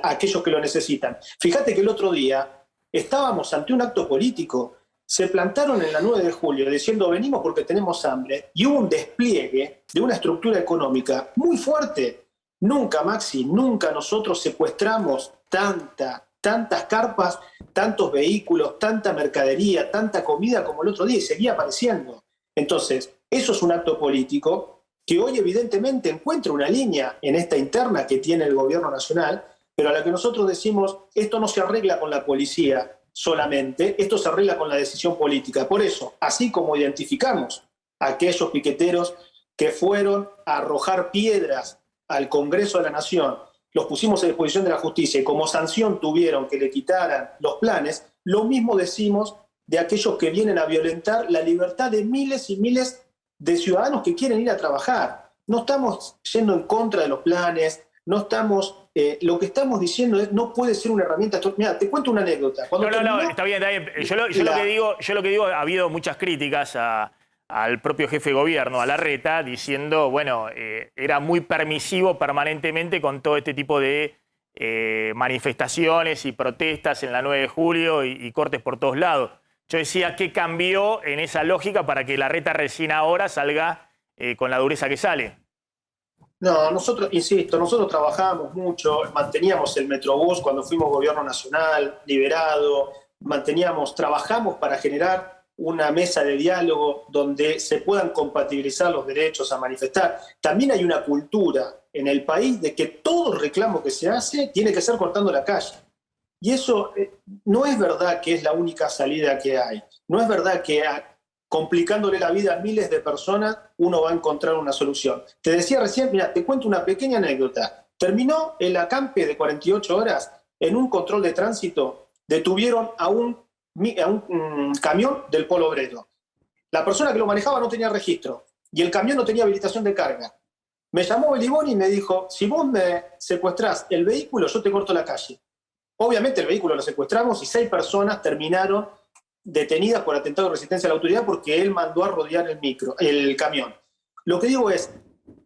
aquellos que lo necesitan. Fíjate que el otro día estábamos ante un acto político, se plantaron en la 9 de julio diciendo venimos porque tenemos hambre y hubo un despliegue de una estructura económica muy fuerte. Nunca, Maxi, nunca nosotros secuestramos tantas carpas, tantos vehículos, tanta mercadería, tanta comida como el otro día y seguía apareciendo. Entonces, eso es un acto político que hoy evidentemente encuentra una línea en esta interna que tiene el gobierno nacional, pero a la que nosotros decimos, esto no se arregla con la policía solamente, esto se arregla con la decisión política. Por eso, así como identificamos a aquellos piqueteros que fueron a arrojar piedras al Congreso de la Nación, los pusimos a disposición de la justicia y como sanción tuvieron que le quitaran los planes, lo mismo decimos de aquellos que vienen a violentar la libertad de miles y miles de ciudadanos que quieren ir a trabajar. No estamos yendo en contra de los planes, no estamos... lo que estamos diciendo es no puede ser una herramienta... Mira, te cuento una anécdota. No, está bien. Yo lo que digo, ha habido muchas críticas a al propio jefe de gobierno, a Larreta, diciendo, bueno, era muy permisivo permanentemente con todo este tipo de manifestaciones y protestas en la 9 de julio y cortes por todos lados. Yo decía, ¿qué cambió en esa lógica para que Larreta recién ahora salga con la dureza que sale? No, nosotros, insisto, nosotros trabajábamos mucho, manteníamos el Metrobús cuando fuimos gobierno nacional, liberado, trabajamos para generar una mesa de diálogo donde se puedan compatibilizar los derechos a manifestar. También hay una cultura en el país de que todo reclamo que se hace tiene que ser cortando la calle. Y eso no es verdad que es la única salida que hay. No es verdad que complicándole la vida a miles de personas uno va a encontrar una solución. Te decía recién, mira, te cuento una pequeña anécdota. Terminó el acampe de 48 horas, en un control de tránsito detuvieron a un camión del Polo Obrero. La persona que lo manejaba no tenía registro y el camión no tenía habilitación de carga. Me llamó Beliboni y me dijo, si vos me secuestrás el vehículo, yo te corto la calle. Obviamente el vehículo lo secuestramos y 6 personas terminaron detenidas por atentado de resistencia a la autoridad porque él mandó a rodear el camión. Lo que digo es,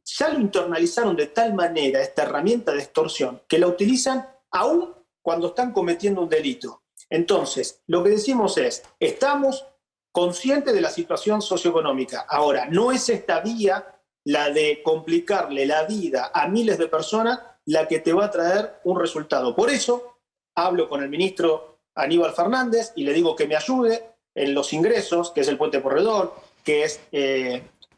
ya lo internalizaron de tal manera esta herramienta de extorsión que la utilizan aún cuando están cometiendo un delito. Entonces, lo que decimos es, estamos conscientes de la situación socioeconómica. Ahora, no es esta vía, la de complicarle la vida a miles de personas, la que te va a traer un resultado. Por eso, hablo con el ministro Aníbal Fernández y le digo que me ayude en los ingresos, que es el Puente Porredón, que es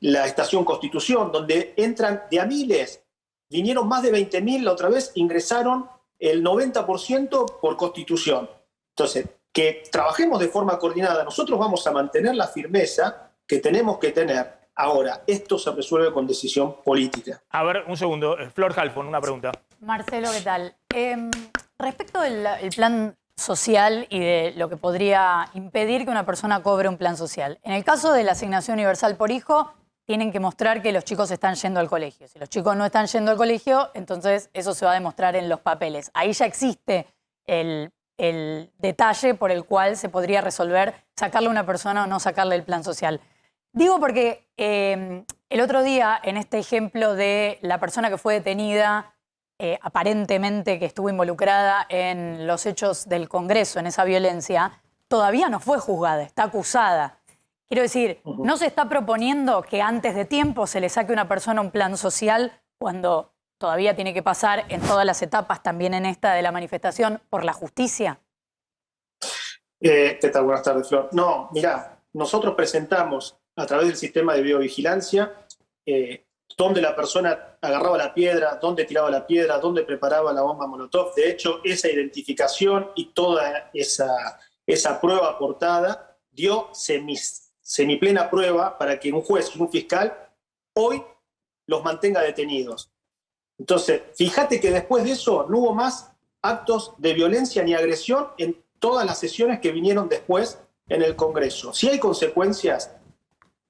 la Estación Constitución, donde entran de a miles. Vinieron más de 20.000 la otra vez, ingresaron el 90% por Constitución. Entonces, que trabajemos de forma coordinada. Nosotros vamos a mantener la firmeza que tenemos que tener. Ahora, esto se resuelve con decisión política. A ver, un segundo. Flor Halfon, una pregunta. Marcelo, ¿qué tal? Respecto del plan social y de lo que podría impedir que una persona cobre un plan social. En el caso de la asignación universal por hijo, tienen que mostrar que los chicos están yendo al colegio. Si los chicos no están yendo al colegio, entonces eso se va a demostrar en los papeles. Ahí ya existe el detalle por el cual se podría resolver sacarle a una persona o no sacarle el plan social. Digo porque el otro día, en este ejemplo de la persona que fue detenida, aparentemente que estuvo involucrada en los hechos del Congreso, en esa violencia, todavía no fue juzgada, está acusada. Quiero decir, ¿no se está proponiendo que antes de tiempo se le saque a una persona un plan social cuando todavía tiene que pasar en todas las etapas, también en esta de la manifestación, por la justicia? ¿Qué tal? Buenas tardes, Flor. No, mirá, nosotros presentamos a través del sistema de videovigilancia dónde la persona agarraba la piedra, dónde tiraba la piedra, dónde preparaba la bomba molotov. De hecho, esa identificación y toda esa prueba aportada dio semiplena prueba para que un juez y un fiscal hoy los mantenga detenidos. Entonces, fíjate que después de eso no hubo más actos de violencia ni agresión en todas las sesiones que vinieron después en el Congreso. Si hay consecuencias,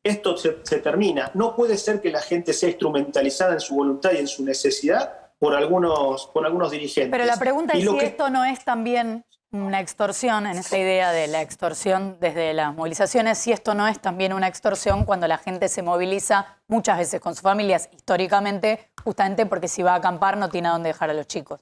esto se termina. No puede ser que la gente sea instrumentalizada en su voluntad y en su necesidad por algunos dirigentes. Pero la pregunta es si esto no es también una extorsión, en esa idea de la extorsión desde las movilizaciones, si esto no es también una extorsión cuando la gente se moviliza muchas veces con sus familias, históricamente, justamente porque si va a acampar no tiene a dónde dejar a los chicos.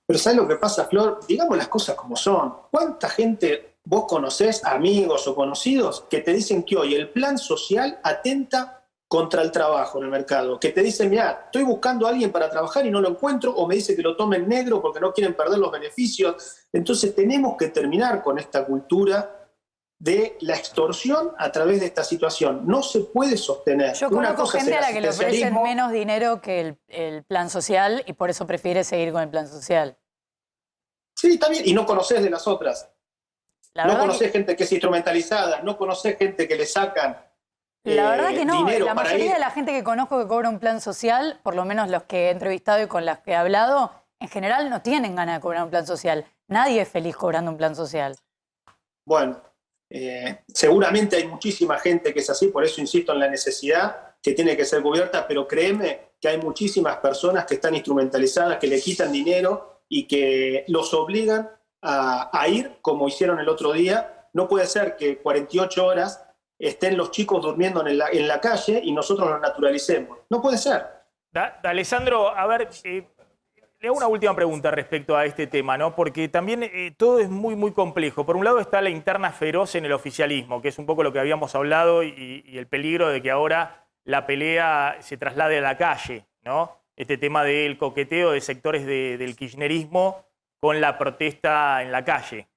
Pero ¿sabes lo que pasa, Flor? Digamos las cosas como son. ¿Cuánta gente vos conocés, amigos o conocidos, que te dicen que hoy el plan social atenta contra el trabajo en el mercado? Que te dicen, mira, estoy buscando a alguien para trabajar y no lo encuentro, o me dice que lo tome en negro porque no quieren perder los beneficios. Entonces tenemos que terminar con esta cultura de la extorsión a través de esta situación. No se puede sostener. Yo conozco gente a la que le ofrecen menos dinero que el plan social y por eso prefiere seguir con el plan social. Sí, también. Y no conocés de las otras. No conocés gente que es instrumentalizada, no conocés gente que le sacan la verdad que no. dinero la para mayoría ir. de la gente que conozco que cobra un plan social, por lo menos los que he entrevistado y con las que he hablado, en general no tienen ganas de cobrar un plan social. Nadie es feliz cobrando un plan social. Bueno, seguramente hay muchísima gente que es así, por eso insisto en la necesidad que tiene que ser cubierta, pero créeme que hay muchísimas personas que están instrumentalizadas, que le quitan dinero y que los obligan a ir como hicieron el otro día. No puede ser que 48 horas estén los chicos durmiendo en la calle y nosotros los naturalicemos. No puede ser. Alessandro, a ver, le hago una última pregunta respecto a este tema, ¿no? Porque también todo es muy, muy complejo. Por un lado está la interna feroz en el oficialismo, que es un poco lo que habíamos hablado y el peligro de que ahora la pelea se traslade a la calle, ¿no? Este tema del coqueteo de sectores del kirchnerismo con la protesta en la calle,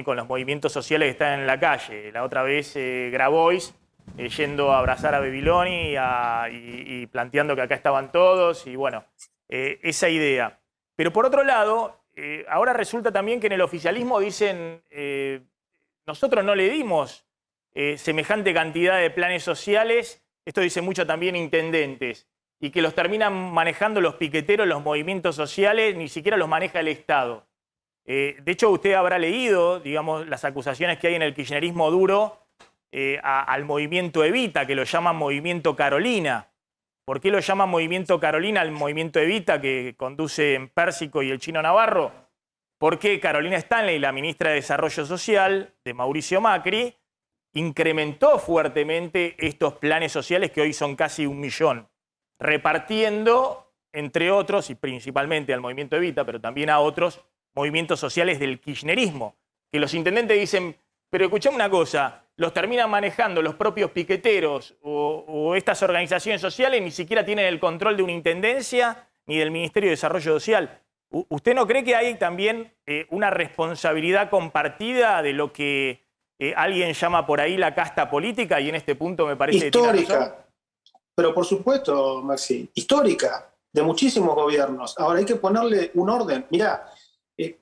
con los movimientos sociales que están en la calle. La otra vez Grabois yendo a abrazar a Beviloni y planteando que acá estaban todos, y bueno, esa idea. Pero por otro lado, ahora resulta también que en el oficialismo dicen, nosotros no le dimos semejante cantidad de planes sociales, esto dice mucho también intendentes, y que los terminan manejando los piqueteros, los movimientos sociales, ni siquiera los maneja el Estado. De hecho, usted habrá leído, digamos, las acusaciones que hay en el kirchnerismo duro al movimiento Evita, que lo llaman Movimiento Carolina. ¿Por qué lo llaman Movimiento Carolina al movimiento Evita que conducen Pérsico y el Chino Navarro? Porque Carolina Stanley, la ministra de Desarrollo Social de Mauricio Macri, incrementó fuertemente estos planes sociales que hoy son casi 1 millón, repartiendo, entre otros, y principalmente al movimiento Evita, pero también a otros movimientos sociales del kirchnerismo, que los intendentes dicen, pero escuchame una cosa, los terminan manejando los propios piqueteros o estas organizaciones sociales, ni siquiera tienen el control de una intendencia ni del Ministerio de Desarrollo Social. ¿Usted no cree que hay también una responsabilidad compartida de lo que alguien llama por ahí la casta política? Y en este punto me parece... Histórica, pero por supuesto, Maxi, histórica, de muchísimos gobiernos. Ahora hay que ponerle un orden. Mirá,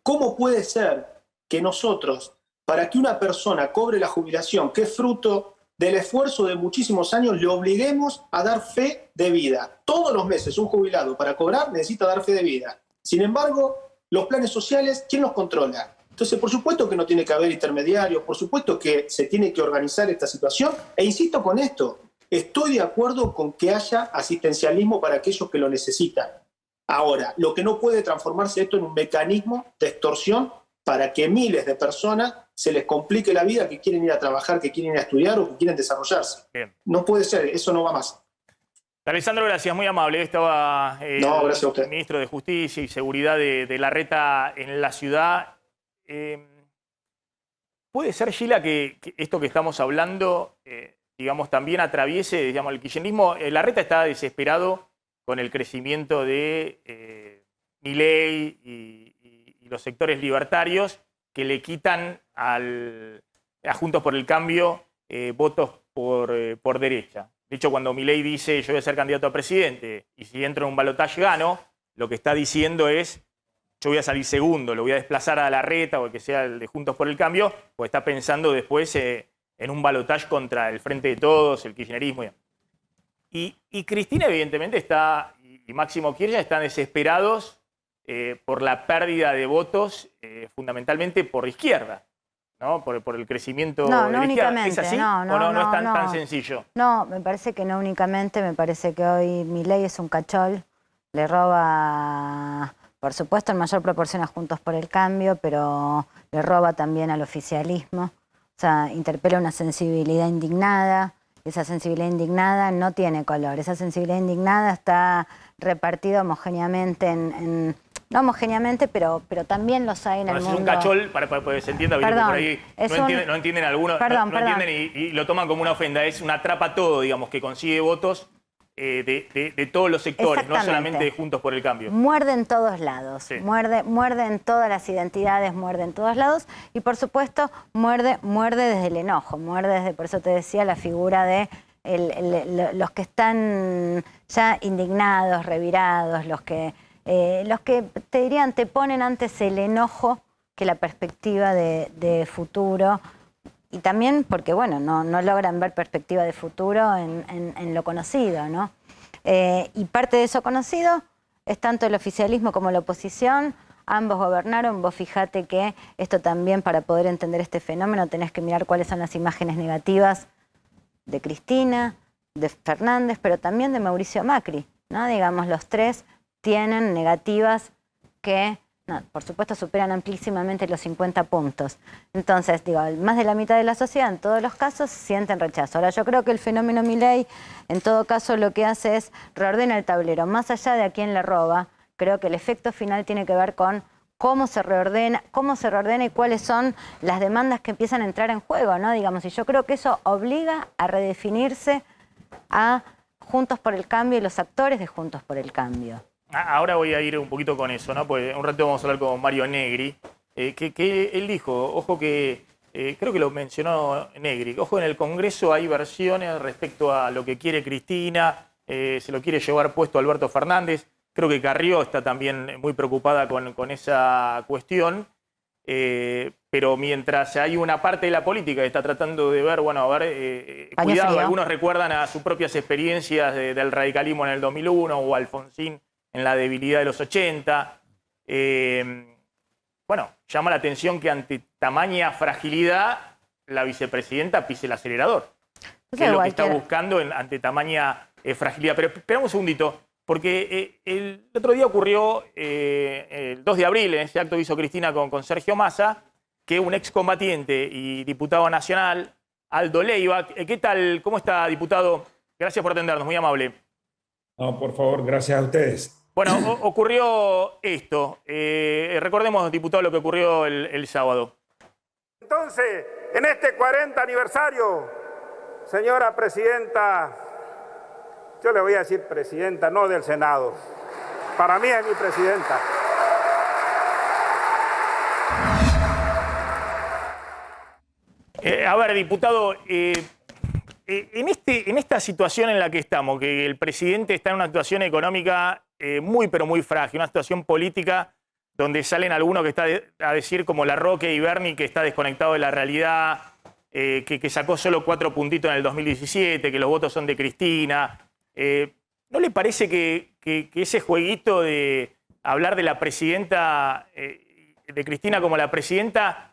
¿cómo puede ser que nosotros, para que una persona cobre la jubilación, que es fruto del esfuerzo de muchísimos años, le obliguemos a dar fe de vida? Todos los meses un jubilado para cobrar necesita dar fe de vida. Sin embargo, los planes sociales, ¿quién los controla? Entonces, por supuesto que no tiene que haber intermediarios, por supuesto que se tiene que organizar esta situación, e insisto con esto, estoy de acuerdo con que haya asistencialismo para aquellos que lo necesitan. Ahora, lo que no puede transformarse esto en un mecanismo de extorsión para que miles de personas se les complique la vida, que quieren ir a trabajar, que quieren ir a estudiar o que quieren desarrollarse. Bien. No puede ser, eso no va más. Alessandro, gracias, muy amable. Estaba gracias a usted. el ministro de Justicia y Seguridad de Larreta en la ciudad. ¿Puede ser, Gila, que esto que estamos hablando, digamos, también atraviese, digamos, el kirchnerismo? Larreta está desesperado con el crecimiento de Milei y los sectores libertarios que le quitan a Juntos por el Cambio votos por derecha. De hecho, cuando Milei dice yo voy a ser candidato a presidente y si entro en un balotaje gano, lo que está diciendo es yo voy a salir segundo, lo voy a desplazar a Larreta o el que sea el de Juntos por el Cambio, pues está pensando después en un balotaje contra el Frente de Todos, el kirchnerismo. Y Cristina evidentemente está, y Máximo Kirchner están desesperados por la pérdida de votos, fundamentalmente por izquierda, ¿no? Por el crecimiento No, de no la izquierda. únicamente. ¿Es así? No, ¿O no es tan no. sencillo? No, me parece que no únicamente, me parece que hoy Milei es un cachol, le roba, por supuesto, en mayor proporción a Juntos por el Cambio, pero le roba también al oficialismo. O sea, interpela una sensibilidad indignada, y esa sensibilidad indignada no tiene color. Esa sensibilidad indignada está repartida homogéneamente no homogéneamente, pero también los hay en el mundo. Es un cachol, para que se entienda, Perdón, por ahí no entienden algunos, perdón. entienden y lo toman como una ofenda. Es una atrapa todo, digamos, que consigue votos de todos los sectores, no solamente de Juntos por el Cambio. Muerde en todos lados, sí. muerde en todas las identidades, muerde en todos lados y por supuesto muerde desde el enojo, muerde desde, por eso te decía, la figura de los que están ya indignados, revirados, los que te dirían, te ponen antes el enojo que la perspectiva de futuro. Y también porque, bueno, no logran ver perspectiva de futuro en lo conocido, ¿no? Y parte de eso conocido es tanto el oficialismo como la oposición. Ambos gobernaron. Vos fijate que esto también, para poder entender este fenómeno, tenés que mirar cuáles son las imágenes negativas de Cristina, de Fernández, pero también de Mauricio Macri, ¿no? Digamos, los tres tienen negativas que No, por supuesto superan amplísimamente los 50 puntos. Entonces, digo, más de la mitad de la sociedad en todos los casos sienten rechazo. Ahora, yo creo que el fenómeno Milei en todo caso lo que hace es reordena el tablero. Más allá de a quién le roba, creo que el efecto final tiene que ver con cómo se reordena y cuáles son las demandas que empiezan a entrar en juego, ¿no? Digamos, y yo creo que eso obliga a redefinirse a Juntos por el Cambio y los actores de Juntos por el Cambio. Ahora voy a ir un poquito con eso, ¿no? Pues un rato vamos a hablar con Mario Negri, que él dijo, ojo que, creo que lo mencionó Negri, ojo, en el Congreso hay versiones respecto a lo que quiere Cristina, se lo quiere llevar puesto Alberto Fernández, creo que Carrió está también muy preocupada con esa cuestión, pero mientras hay una parte de la política que está tratando de ver, bueno, a ver, cuidado, algunos recuerdan a sus propias experiencias del radicalismo en el 2001 o Alfonsín en la debilidad de los 80. Bueno, llama la atención que ante tamaña fragilidad la vicepresidenta pise el acelerador. Que es lo que está buscando ante tamaña fragilidad. Pero esperamos un segundito, porque el otro día ocurrió, el 2 de abril, en ese acto que hizo Cristina con Sergio Massa, que un excombatiente y diputado nacional, Aldo Leiva, ¿qué tal? ¿Cómo está, diputado? Gracias por atendernos, muy amable. No, por favor, gracias a ustedes. Bueno, ocurrió esto. Recordemos, diputado, lo que ocurrió el sábado. Entonces, en este 40 aniversario, señora presidenta, yo le voy a decir presidenta, no del Senado. Para mí es mi presidenta. A ver, diputado, en esta situación en la que estamos, que el presidente está en una situación económica muy, pero muy frágil, una situación política donde salen algunos que está a decir, como Larroque y Berni, que está desconectado de la realidad, que sacó solo 4 puntitos en el 2017, que los votos son de Cristina. ¿No le parece que ese jueguito de hablar de la presidenta, de Cristina como la presidenta,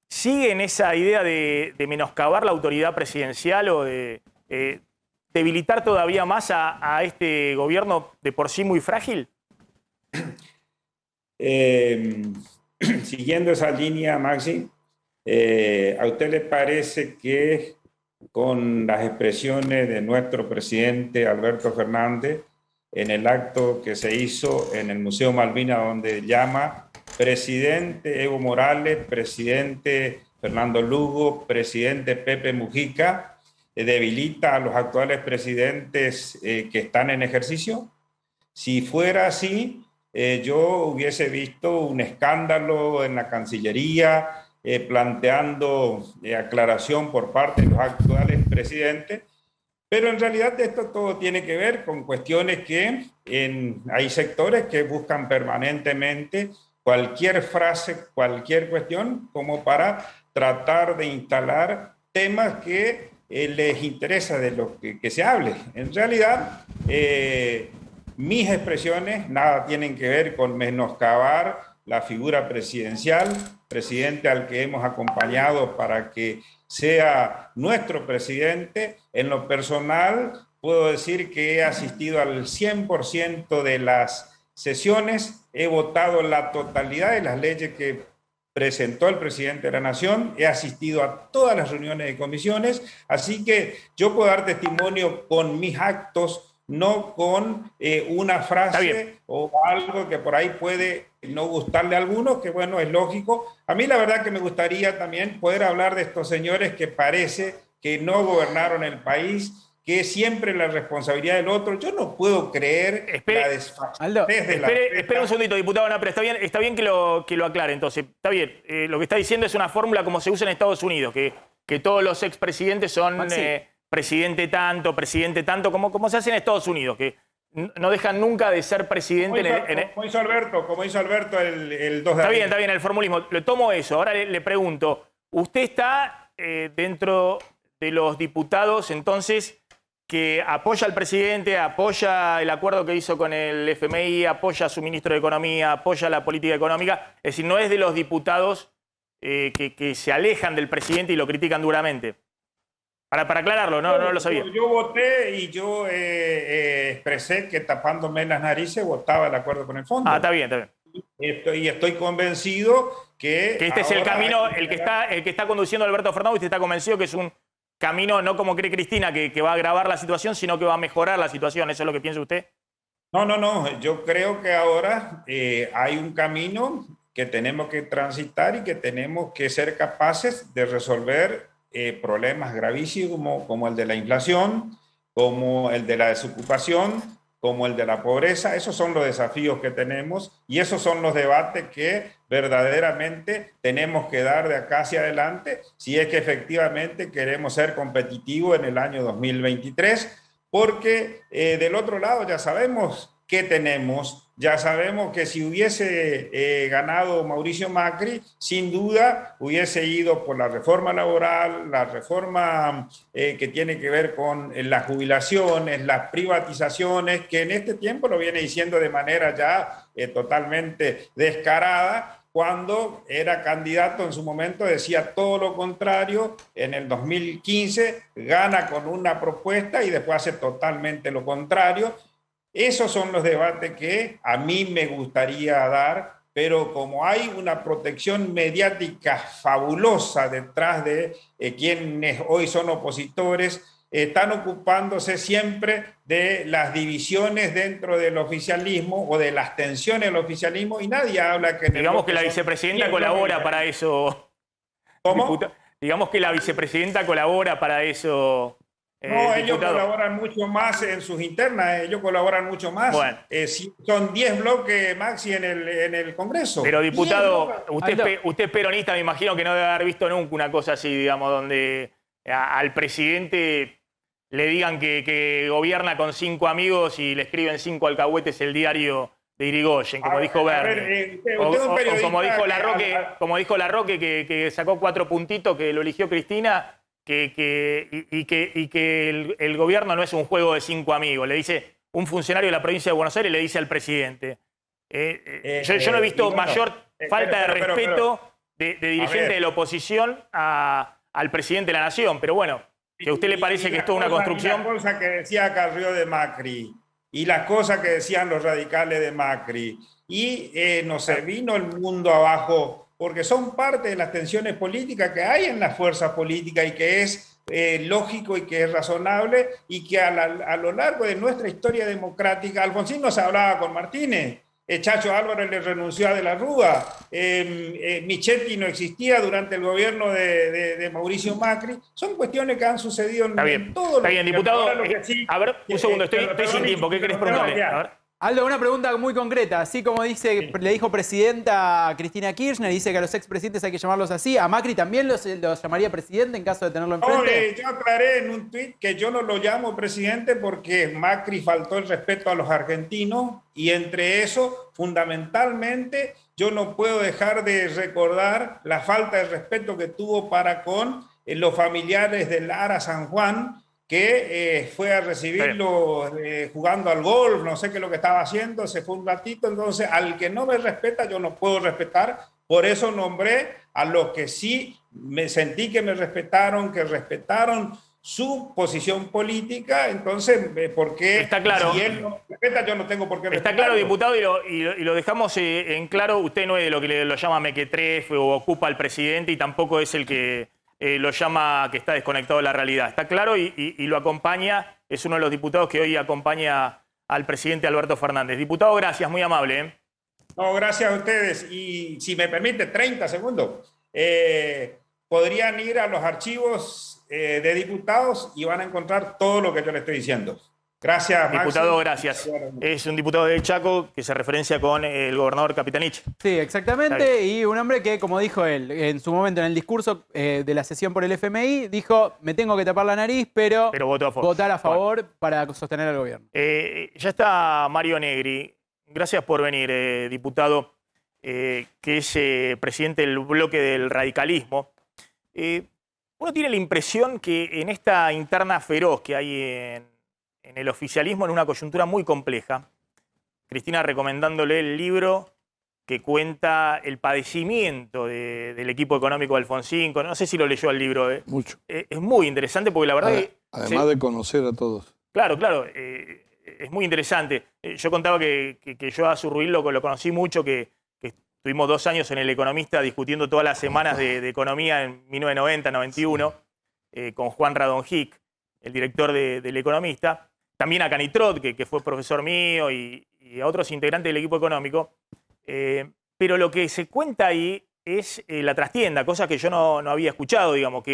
sigue en esa idea de menoscabar la autoridad presidencial o de debilitar todavía más a este gobierno de por sí muy frágil? Siguiendo esa línea, Maxi, ¿a usted le parece que con las expresiones de nuestro presidente Alberto Fernández en el acto que se hizo en el Museo Malvinas, donde llama presidente Evo Morales, presidente Fernando Lugo, presidente Pepe Mujica, debilita a los actuales presidentes que están en ejercicio? Si fuera así, yo hubiese visto un escándalo en la Cancillería, planteando aclaración por parte de los actuales presidentes, pero en realidad esto todo tiene que ver con cuestiones que hay sectores que buscan permanentemente cualquier frase, cualquier cuestión, como para tratar de instalar temas que les interesa de lo que se hable. En realidad, mis expresiones nada tienen que ver con menoscabar la figura presidencial, presidente al que hemos acompañado para que sea nuestro presidente. En lo personal, puedo decir que he asistido al 100% de las sesiones, he votado la totalidad de las leyes que presentó el presidente de la Nación, he asistido a todas las reuniones de comisiones, así que yo puedo dar testimonio con mis actos, no con una frase o algo que por ahí puede no gustarle a algunos, que bueno, es lógico. A mí la verdad que me gustaría también poder hablar de estos señores que parece que no gobernaron el país, que es siempre la responsabilidad del otro. Yo no puedo creer la desfachatez de la... Espera un segundito, diputado, no, pero está bien que lo aclare. Entonces, está bien, lo que está diciendo es una fórmula como se usa en Estados Unidos, que todos los expresidentes son presidente tanto, como se hace en Estados Unidos, que no dejan nunca de ser presidente. Como hizo Alberto el 2 de abril. Está bien, el formulismo. Le tomo eso. Ahora le pregunto, ¿usted está dentro de los diputados, entonces, que apoya al presidente, apoya el acuerdo que hizo con el FMI, apoya a su ministro de Economía, apoya la política económica? Es decir, no es de los diputados que se alejan del presidente y lo critican duramente. Para aclararlo, no lo sabía. Yo voté y yo expresé que tapándome las narices votaba de acuerdo con el fondo. Está bien. Estoy convencido que este es el camino, el que está conduciendo Alberto Fernández. Usted está convencido que es un camino, no como cree Cristina, que va a agravar la situación, sino que va a mejorar la situación. ¿Eso es lo que piensa usted? No. Yo creo que ahora hay un camino que tenemos que transitar y que tenemos que ser capaces de resolver problemas gravísimos como el de la inflación, como el de la desocupación, como el de la pobreza. Esos son los desafíos que tenemos y esos son los debates que verdaderamente tenemos que dar de acá hacia adelante si es que efectivamente queremos ser competitivos en el año 2023, porque del otro lado ya sabemos qué tenemos. Ya sabemos que si hubiese ganado Mauricio Macri, sin duda hubiese ido por la reforma laboral, la reforma que tiene que ver con las jubilaciones, las privatizaciones, que en este tiempo lo viene diciendo de manera ya totalmente descarada. Cuando era candidato en su momento decía todo lo contrario, en el 2015 gana con una propuesta y después hace totalmente lo contrario. Esos son los debates que a mí me gustaría dar, pero como hay una protección mediática fabulosa detrás de quienes hoy son opositores, están ocupándose siempre de las divisiones dentro del oficialismo o de las tensiones del oficialismo y nadie habla que... Digamos que la vicepresidenta colabora para eso. ¿Cómo? Digamos que la vicepresidenta colabora para eso. No, ellos colaboran mucho más en sus internas, ellos colaboran mucho más. Bueno. Son 10 bloques, Maxi, en el Congreso. Pero, diputado, usted es peronista, me imagino que no debe haber visto nunca una cosa así, digamos, donde al presidente le digan que gobierna con 5 amigos y le escriben 5 alcahuetes el diario de Irigoyen, como dijo Berni. O como dijo Larroque, que sacó 4 puntitos, que lo eligió Cristina... y que el gobierno no es un juego de 5 amigos. Le dice un funcionario de la provincia de Buenos Aires, le dice al presidente. Yo no he visto mayor falta de respeto de dirigente de la oposición al presidente de la Nación. Pero bueno, que a usted le parece que es toda una construcción. Y las cosas que decía Carrió de Macri, y las cosas que decían los radicales de Macri, y no se vino el mundo abajo, porque son parte de las tensiones políticas que hay en las fuerzas políticas y que es lógico y que es razonable y que a lo largo de nuestra historia democrática, Alfonsín no se hablaba con Martínez, Chacho Álvarez le renunció a De la Rúa, Michetti no existía durante el gobierno de Mauricio Macri. Son cuestiones que han sucedido en todos los... Está bien, diputado. A ver, un segundo, estoy sin tiempo. ¿Qué querés preguntarle? A ver. Aldo, una pregunta muy concreta. Así como le dijo presidenta a Cristina Kirchner, dice que a los expresidentes hay que llamarlos así. ¿A Macri también los llamaría presidente en caso de tenerlo enfrente? Yo aclaré en un tuit que yo no lo llamo presidente porque Macri faltó el respeto a los argentinos y entre eso, fundamentalmente, yo no puedo dejar de recordar la falta de respeto que tuvo para con los familiares del Ara San Juan, que fue a recibirlo jugando al golf, no sé qué es lo que estaba haciendo, se fue un ratito, entonces al que no me respeta yo no puedo respetar, por eso nombré a los que sí me sentí que me respetaron, que respetaron su posición política, entonces, porque está claro. Si él no respeta, yo no tengo por qué respetarlo. Está claro, diputado, y lo dejamos en claro, usted no es de lo que lo llama mequetrefe o ocupa al presidente y tampoco es el que... lo llama que está desconectado de la realidad. Está claro y lo acompaña, es uno de los diputados que hoy acompaña al presidente Alberto Fernández. Diputado, gracias, muy amable. No, gracias a ustedes. Y si me permite, 30 segundos. Podrían ir a los archivos de diputados y van a encontrar todo lo que yo le estoy diciendo. Gracias, Maxi. Diputado, gracias. Es un diputado de Chaco que se referencia con el gobernador Capitanich. Sí, exactamente. Y un hombre que, como dijo él, en su momento en el discurso de la sesión por el FMI, dijo, me tengo que tapar la nariz, pero votar a favor para sostener al gobierno. Ya está Mario Negri. Gracias por venir, diputado, que es presidente del bloque del radicalismo. Uno tiene la impresión que en esta interna feroz que hay en el oficialismo, en una coyuntura muy compleja, Cristina recomendándole el libro que cuenta el padecimiento del equipo económico de Alfonsín. No sé si lo leyó el libro. Mucho. Es muy interesante porque la verdad además de conocer a todos. Claro, es muy interesante. Yo contaba que yo a Zurruil lo conocí mucho, que Tuvimos 2 años en El Economista discutiendo todas las semanas de economía en 1990, 91, con Juan Radonjic, el director del Economista. También a Canitrot, que fue profesor mío, y a otros integrantes del equipo económico. Pero lo que se cuenta ahí es la trastienda, cosas que yo no había escuchado, digamos,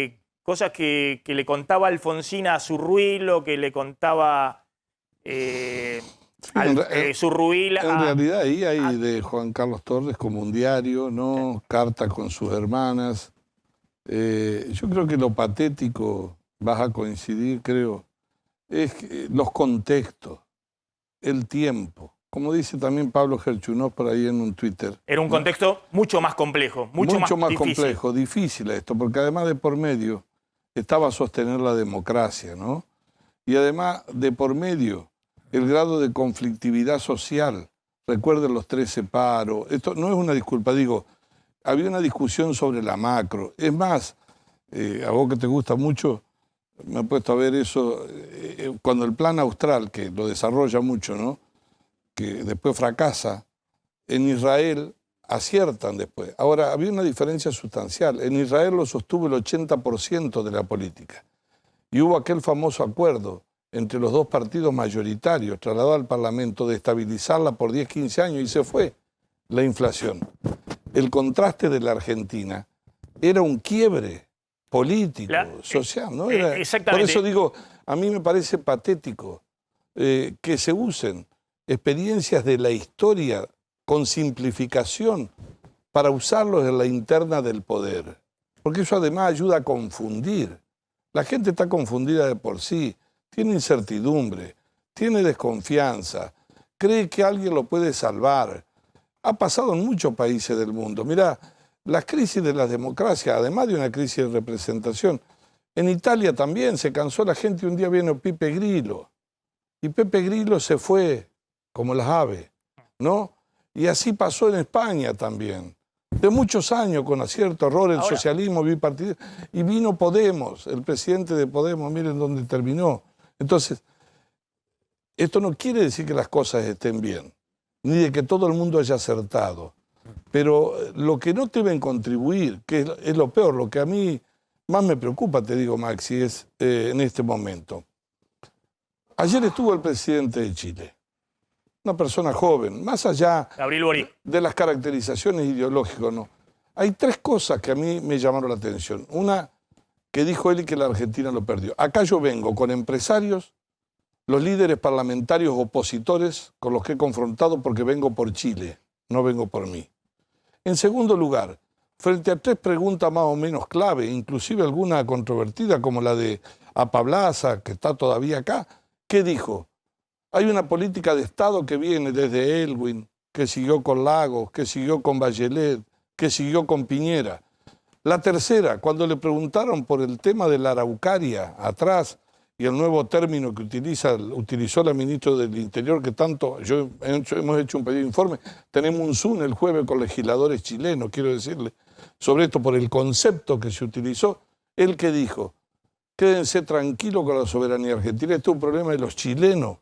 cosas que le contaba Alfonsín a Zurruil o que le contaba Zurruil a... En realidad ahí hay de Juan Carlos Torres como un diario, ¿no? Carta con sus hermanas. Yo creo que lo patético, vas a coincidir, creo, es los contextos, el tiempo. Como dice también Pablo Gerchunov por ahí en un Twitter. Era un contexto mucho más complejo, mucho más complejo, difícil esto, porque además de por medio estaba sostener la democracia, ¿no? Y además de por medio el grado de conflictividad social. Recuerden los 13 paros. Esto no es una disculpa, digo, había una discusión sobre la macro. Es más, a vos que te gusta mucho, me he puesto a ver eso, cuando el Plan Austral, que lo desarrolla mucho, ¿no?, que después fracasa, en Israel aciertan después. Ahora, había una diferencia sustancial. En Israel lo sostuvo el 80% de la política. Y hubo aquel famoso acuerdo entre los dos partidos mayoritarios, trasladado al Parlamento, de estabilizarla por 10, 15 años, y se fue la inflación. El contraste de la Argentina era un quiebre político, social, ¿no? Por eso digo, a mí me parece patético que se usen experiencias de la historia con simplificación para usarlos en la interna del poder. Porque eso además ayuda a confundir. La gente está confundida de por sí, tiene incertidumbre, tiene desconfianza, cree que alguien lo puede salvar. Ha pasado en muchos países del mundo. Mirá, las crisis de las democracias, además de una crisis de representación, en Italia también se cansó la gente, un día vino Pepe Grillo, y Pepe Grillo se fue como las aves, ¿no? Y así pasó en España también. De muchos años, con acierto error, el socialismo bipartidista, y vino Podemos, el presidente de Podemos, miren dónde terminó. Entonces, esto no quiere decir que las cosas estén bien, ni de que todo el mundo haya acertado. Pero lo que no deben contribuir, que es lo peor, lo que a mí más me preocupa, te digo, Maxi, es en este momento. Ayer estuvo el presidente de Chile. Una persona joven, más allá de las caracterizaciones ideológicas, ¿no? Hay 3 cosas que a mí me llamaron la atención. Una, que dijo él y que la Argentina lo perdió. Acá yo vengo con empresarios, los líderes parlamentarios opositores con los que he confrontado porque vengo por Chile, no vengo por mí. En segundo lugar, frente a 3 preguntas más o menos clave, inclusive alguna controvertida como la de Apablaza, que está todavía acá, ¿qué dijo? Hay una política de Estado que viene desde Elwin, que siguió con Lagos, que siguió con Bachelet, que siguió con Piñera. La tercera, cuando le preguntaron por el tema de la araucaria atrás y el nuevo término que utilizó la ministra del Interior, que tanto, hemos hecho un pedido de informe, tenemos un Zoom el jueves con legisladores chilenos, quiero decirle, sobre esto por el concepto que se utilizó, él que dijo, quédense tranquilos con la soberanía argentina, esto es un problema de los chilenos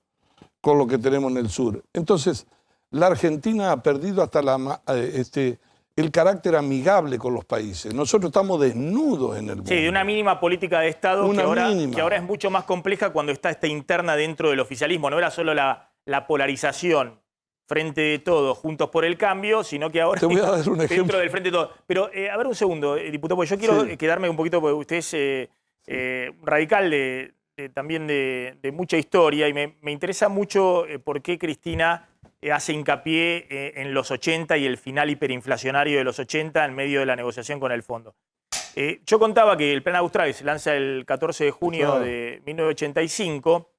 con lo que tenemos en el sur. Entonces, la Argentina ha perdido hasta el carácter amigable con los países. Nosotros estamos desnudos en el mundo. Sí, de una mínima política de Estado que ahora es mucho más compleja cuando está esta interna dentro del oficialismo. No era solo la polarización frente de todos, juntos por el cambio, sino que ahora te voy a dar un ejemplo dentro del frente de todos. Pero, a ver un segundo, diputado, porque yo quiero quedarme un poquito, porque usted es radical también de mucha historia y me interesa mucho por qué Cristina hace hincapié en los 80 y el final hiperinflacionario de los 80 en medio de la negociación con el fondo. Yo contaba que el Plan Austral, que se lanza el 14 de junio de 1985,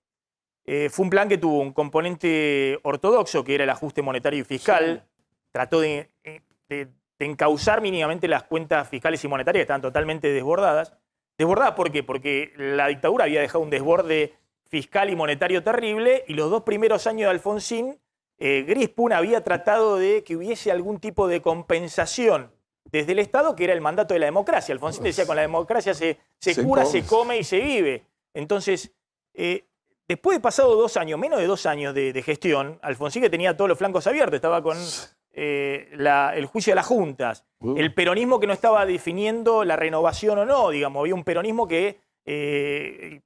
fue un plan que tuvo un componente ortodoxo, que era el ajuste monetario y fiscal. Trató de encauzar mínimamente las cuentas fiscales y monetarias, que estaban totalmente desbordadas. ¿Desbordada por qué? Porque la dictadura había dejado un desborde fiscal y monetario terrible y los 2 primeros años de Alfonsín, Grispun había tratado de que hubiese algún tipo de compensación desde el Estado, que era el mandato de la democracia. Alfonsín decía, con la democracia se cura, se come y se vive. Entonces, después de pasado 2 años, menos de 2 años de gestión, Alfonsín, que tenía todos los flancos abiertos, estaba con el juicio de las juntas, el peronismo que no estaba definiendo la renovación o no, digamos, había un peronismo que,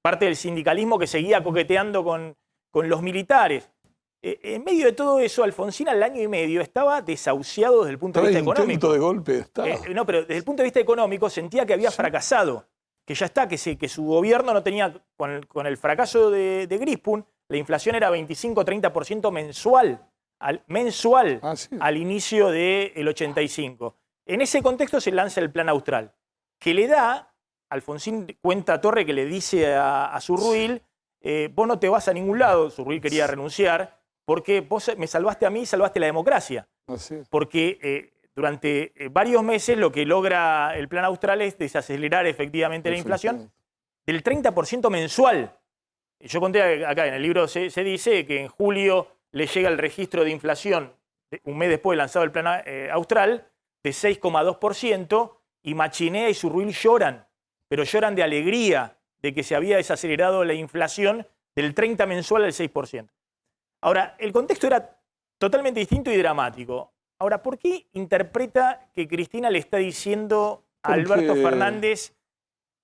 parte del sindicalismo que seguía coqueteando con los militares. En medio de todo eso, Alfonsín al año y medio estaba desahuciado desde el punto de vista económico. Intento de golpe de Estado. No, pero desde el punto de vista económico sentía que había fracasado, que ya está, que su gobierno no tenía, con el fracaso de Grispun, la inflación era 25-30% mensual, al inicio del 85. En ese contexto se lanza el Plan Austral, que le da, Alfonsín cuenta a Torre que le dice a Zurruil, vos no te vas a ningún lado, Zurruil quería renunciar, porque vos me salvaste a mí y salvaste la democracia. Porque durante varios meses lo que logra el Plan Austral es desacelerar efectivamente la inflación del 30% mensual. Yo conté acá, en el libro se dice que en julio le llega el registro de inflación, un mes después de lanzado el Plan Austral, de 6,2%, y Machinea y Zurruil lloran, pero lloran de alegría de que se había desacelerado la inflación del 30 mensual al 6%. Ahora, el contexto era totalmente distinto y dramático. Ahora, ¿por qué interpreta que Cristina le está diciendo a Alberto Fernández,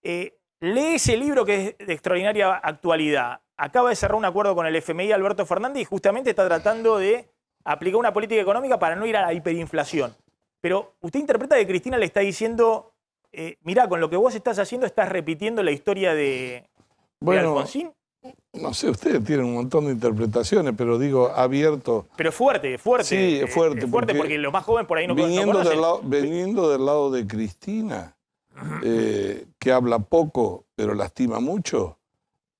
lee ese libro que es de extraordinaria actualidad? Acaba de cerrar un acuerdo con el FMI Alberto Fernández y justamente está tratando de aplicar una política económica para no ir a la hiperinflación. Pero usted interpreta que Cristina le está diciendo, mirá, con lo que vos estás haciendo estás repitiendo la historia de Alfonsín. No sé, ustedes tienen un montón de interpretaciones, pero digo, abierto. Pero fuerte. Sí, es fuerte. Es fuerte porque los más jóvenes por ahí no conocen. Viniendo del lado de Cristina, que habla poco, pero lastima mucho,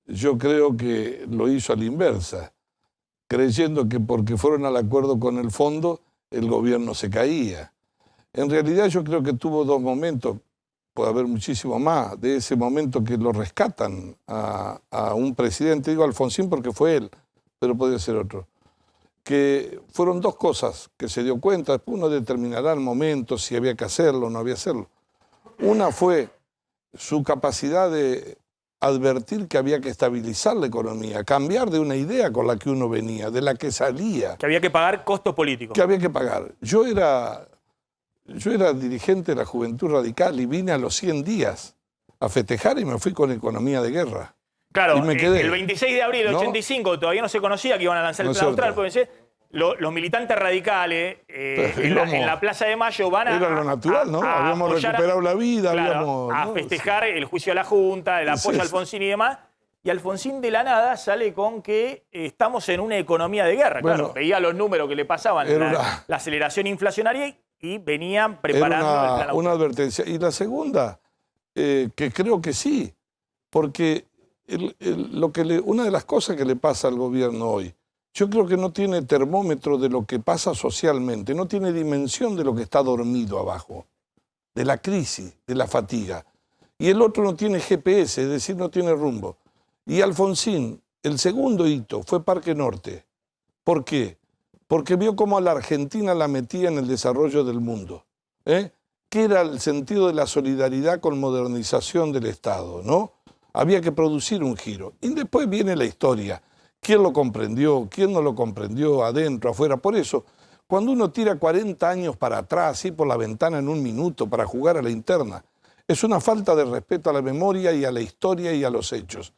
yo creo que lo hizo a la inversa, creyendo que porque fueron al acuerdo con el fondo, el gobierno se caía. En realidad yo creo que tuvo dos momentos, puede haber muchísimo más, de ese momento que lo rescatan a un presidente, digo Alfonsín porque fue él, pero podría ser otro, que fueron dos cosas que se dio cuenta, después uno determinará el momento, si había que hacerlo o no había que hacerlo. Una fue su capacidad de advertir que había que estabilizar la economía, cambiar de una idea con la que uno venía, de la que salía. Que había que pagar costos políticos. Que había que pagar. Yo era dirigente de la Juventud Radical y vine a los 100 días a festejar y me fui con economía de guerra. Claro, y me quedé. El 26 de abril del 85 todavía no se conocía que iban a lanzar el Plan Austral, porque los militantes radicales en la Plaza de Mayo van a... Era lo natural, ¿no? Habíamos recuperado la vida, a festejar el juicio a la Junta, el apoyo a Alfonsín y demás. Y Alfonsín de la nada sale con que estamos en una economía de guerra. Bueno, claro, veía los números que le pasaban, la aceleración inflacionaria y venían preparando el Plan Austral. Una advertencia. Y la segunda, que creo que sí, porque una de las cosas que le pasa al gobierno hoy, yo creo que no tiene termómetro de lo que pasa socialmente, no tiene dimensión de lo que está dormido abajo, de la crisis, de la fatiga. Y el otro no tiene GPS, es decir, no tiene rumbo. Y Alfonsín, el segundo hito fue Parque Norte. ¿Por qué? Porque vio cómo a la Argentina la metía en el desarrollo del mundo. ¿Qué era el sentido de la solidaridad con modernización del Estado? ¿No? Había que producir un giro. Y después viene la historia. ¿Quién lo comprendió? ¿Quién no lo comprendió? Adentro, afuera. Por eso, cuando uno tira 40 años para atrás, así por la ventana en un minuto para jugar a la interna, es una falta de respeto a la memoria y a la historia y a los hechos.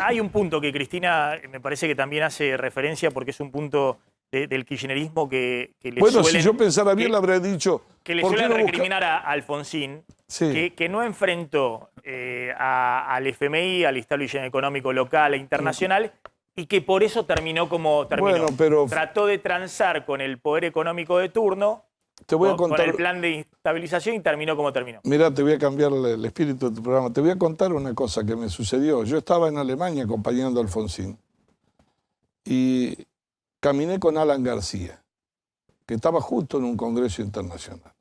Hay un punto que Cristina me parece que también hace referencia porque es un punto del kirchnerismo que le suelen... Bueno, si yo pensara bien, le habría dicho... Que le suelen recriminar a Alfonsín, que no enfrentó al FMI, al establishment económico local e internacional, y que por eso terminó como terminó. Bueno, pero... Trató de transar con el poder económico de turno, te voy a contar... con el plan de estabilización, y terminó como terminó. Mira, te voy a cambiar el espíritu de tu programa. Te voy a contar una cosa que me sucedió. Yo estaba en Alemania acompañando a Alfonsín y caminé con Alan García, que estaba justo en un congreso internacional.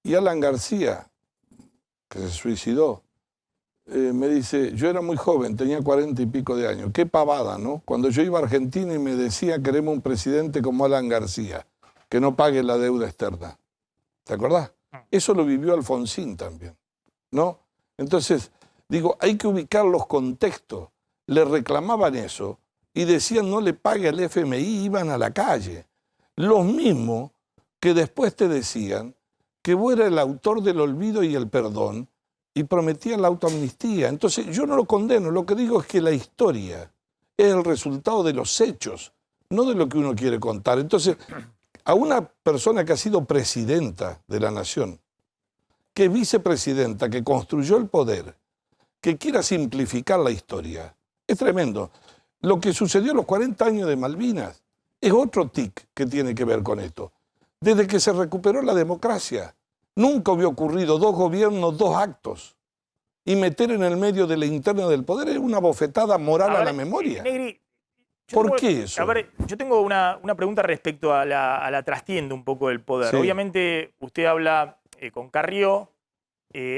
Y Alan García, que se suicidó, me dice, yo era muy joven, tenía 40 y pico de años. Qué pavada, ¿no? Cuando yo iba a Argentina y me decía, queremos un presidente como Alan García, que no pague la deuda externa. ¿Te acordás? Eso lo vivió Alfonsín también, ¿no? Entonces, digo, hay que ubicar los contextos. Le reclamaban eso y decían no le pague al FMI, iban a la calle. Los mismos que después te decían que vos eras el autor del olvido y el perdón y prometían la autoamnistía. Entonces yo no lo condeno, lo que digo es que la historia es el resultado de los hechos, no de lo que uno quiere contar. Entonces, a una persona que ha sido presidenta de la nación, que es vicepresidenta, que construyó el poder, que quiera simplificar la historia, es tremendo. Lo que sucedió a los 40 años de Malvinas es otro tic que tiene que ver con esto. Desde que se recuperó la democracia, nunca había ocurrido 2 gobiernos, 2 actos. Y meter en el medio de la interna del poder es una bofetada moral a la memoria. Negri, ¿Por qué eso? A ver, yo tengo una pregunta respecto a la trastienda un poco del poder. Sí. Obviamente usted habla con Carrió,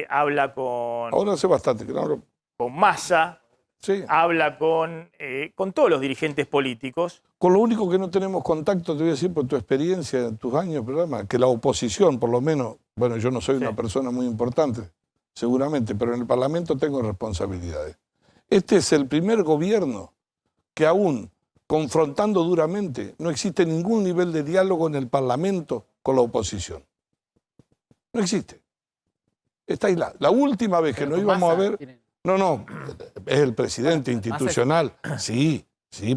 habla con... Ahora hace bastante que no hablo. Con Massa, Sí. habla con todos los dirigentes políticos. Con lo único que no tenemos contacto, te voy a decir por tu experiencia, en tus años de programa, que la oposición, por lo menos, bueno, yo no soy una persona muy importante, seguramente, pero en el Parlamento tengo responsabilidades. Este es el primer gobierno que aún, confrontando duramente, no existe ningún nivel de diálogo en el Parlamento con la oposición. No existe. Está aislado. La última vez que nos íbamos a ver... No, es el presidente institucional. Sí,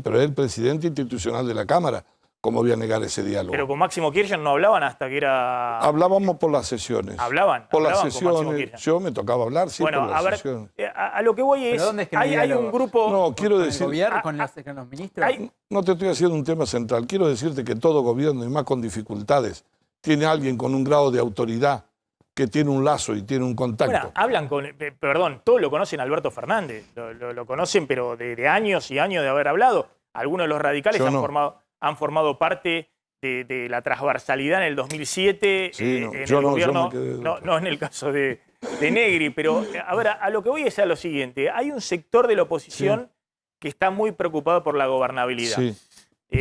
pero es el presidente institucional de la Cámara. ¿Cómo voy a negar ese diálogo? Pero con Máximo Kirchner no hablaban hasta que era... Hablábamos por las sesiones. ¿Hablaban? Por las Hablaban con Máximo sesiones. Kirchner. Yo me tocaba hablar, sí, Bueno, por las a ver, sesiones. a lo que voy es... ¿Pero dónde es que no hay diálogo? un grupo... No, quiero ¿Con el decir... gobierno, con los ministros? No te estoy haciendo un tema central. Quiero decirte que todo gobierno, y más con dificultades, tiene alguien con un grado de autoridad que tiene un lazo y tiene un contacto. Bueno, hablan con... Perdón, todos lo conocen a Alberto Fernández. Lo conocen, pero de años y años de haber hablado. Algunos de los radicales Yo han no. formado parte de la transversalidad en el 2007. Sí, no, en yo el no, gobierno, yo me quedé- no en el caso de Negri. Pero, a ver, a lo que voy es a lo siguiente. Hay un sector de la oposición que está muy preocupado por la gobernabilidad. Sí.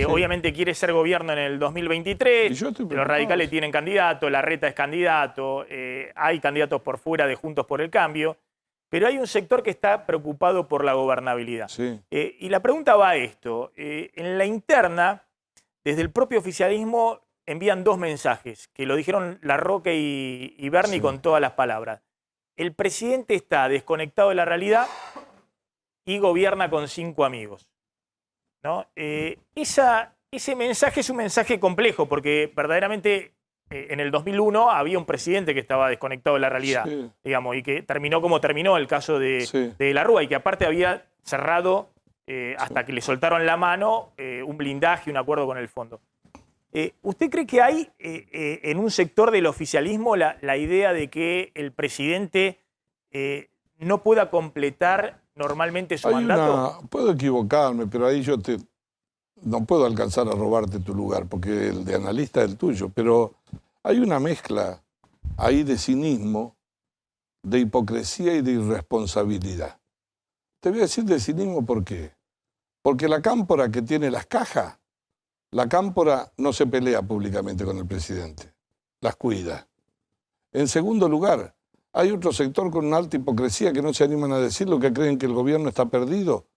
Obviamente quiere ser gobierno en el 2023, Y yo estoy los preocupado. radicales tienen candidato, Larreta es candidato, hay candidatos por fuera de Juntos por el Cambio, pero hay un sector que está preocupado por la gobernabilidad. Sí. Y la pregunta va a esto. En la interna, desde el propio oficialismo envían 2 mensajes, que lo dijeron Larroque y Berni con todas las palabras. El presidente está desconectado de la realidad y gobierna con 5 amigos. ¿No? Ese mensaje es un mensaje complejo porque verdaderamente en el 2001 había un presidente que estaba desconectado de la realidad, Sí. digamos, y que terminó como terminó el caso de la Rúa y que aparte había cerrado hasta que le soltaron la mano un blindaje, un acuerdo con el fondo. ¿Usted cree que hay en un sector del oficialismo la idea de que el presidente no pueda completar normalmente su mandato? Puedo equivocarme, pero ahí no puedo alcanzar a robarte tu lugar, porque el de analista es el tuyo, pero hay una mezcla ahí de cinismo, de hipocresía y de irresponsabilidad. Te voy a decir de cinismo ¿por qué? Porque la cámpora que tiene las cajas, la cámpora no se pelea públicamente con el presidente, las cuida. En segundo lugar, hay otro sector con una alta hipocresía que no se animan a decirlo, que creen que el gobierno está perdido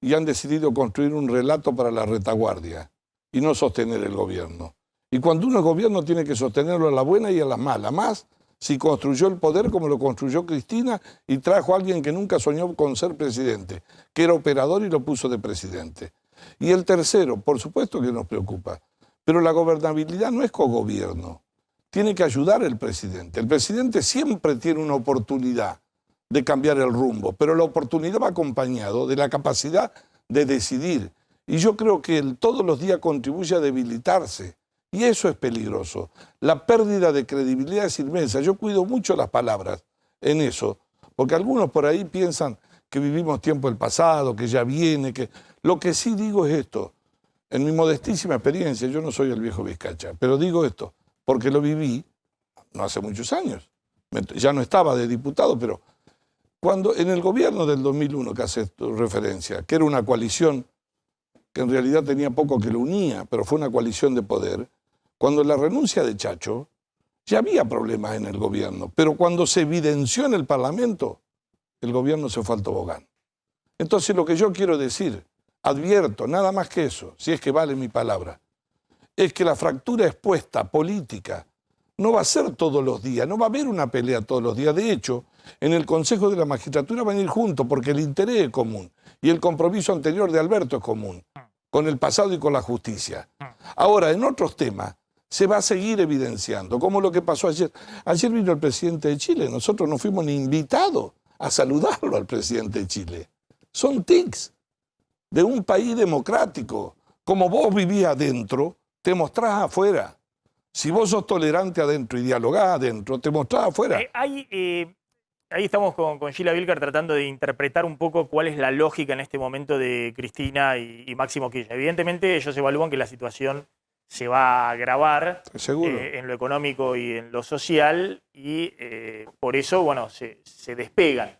y han decidido construir un relato para la retaguardia y no sostener el gobierno. Y cuando uno es gobierno tiene que sostenerlo a la buena y a la mala. Más si construyó el poder como lo construyó Cristina y trajo a alguien que nunca soñó con ser presidente, que era operador y lo puso de presidente. Y el tercero, por supuesto que nos preocupa, pero la gobernabilidad no es cogobierno. Tiene que ayudar el presidente. El presidente siempre tiene una oportunidad de cambiar el rumbo, pero la oportunidad va acompañado de la capacidad de decidir. Y yo creo que él todos los días contribuye a debilitarse. Y eso es peligroso. La pérdida de credibilidad es inmensa. Yo cuido mucho las palabras en eso, porque algunos por ahí piensan que vivimos tiempo del pasado, que ya viene, que... Lo que sí digo es esto. En mi modestísima experiencia, yo no soy el viejo Vizcacha, pero digo esto, porque lo viví no hace muchos años. Ya no estaba de diputado, pero cuando en el gobierno del 2001, que hace referencia, que era una coalición que en realidad tenía poco que lo unía, pero fue una coalición de poder, cuando la renuncia de Chacho, ya había problemas en el gobierno, pero cuando se evidenció en el Parlamento, el gobierno se fue al tobogán. Entonces lo que yo quiero decir, advierto, nada más que eso, si es que vale mi palabra, es que la fractura expuesta política no va a ser todos los días, no va a haber una pelea todos los días. De hecho, en el Consejo de la Magistratura van a ir juntos porque el interés es común y el compromiso anterior de Alberto es común, con el pasado y con la justicia. Ahora, en otros temas se va a seguir evidenciando, como lo que pasó ayer. Ayer vino el presidente de Chile, nosotros no fuimos ni invitados a saludarlo al presidente de Chile. Son tics de un país democrático. Como vos vivías adentro, te mostrás afuera. Si vos sos tolerante adentro y dialogás adentro, te mostrás afuera. Ahí estamos con Sheila Vilcar tratando de interpretar un poco cuál es la lógica en este momento de Cristina y Máximo Kirchner. Evidentemente ellos evalúan que la situación se va a agravar en lo económico y en lo social y por eso, bueno, se despegan.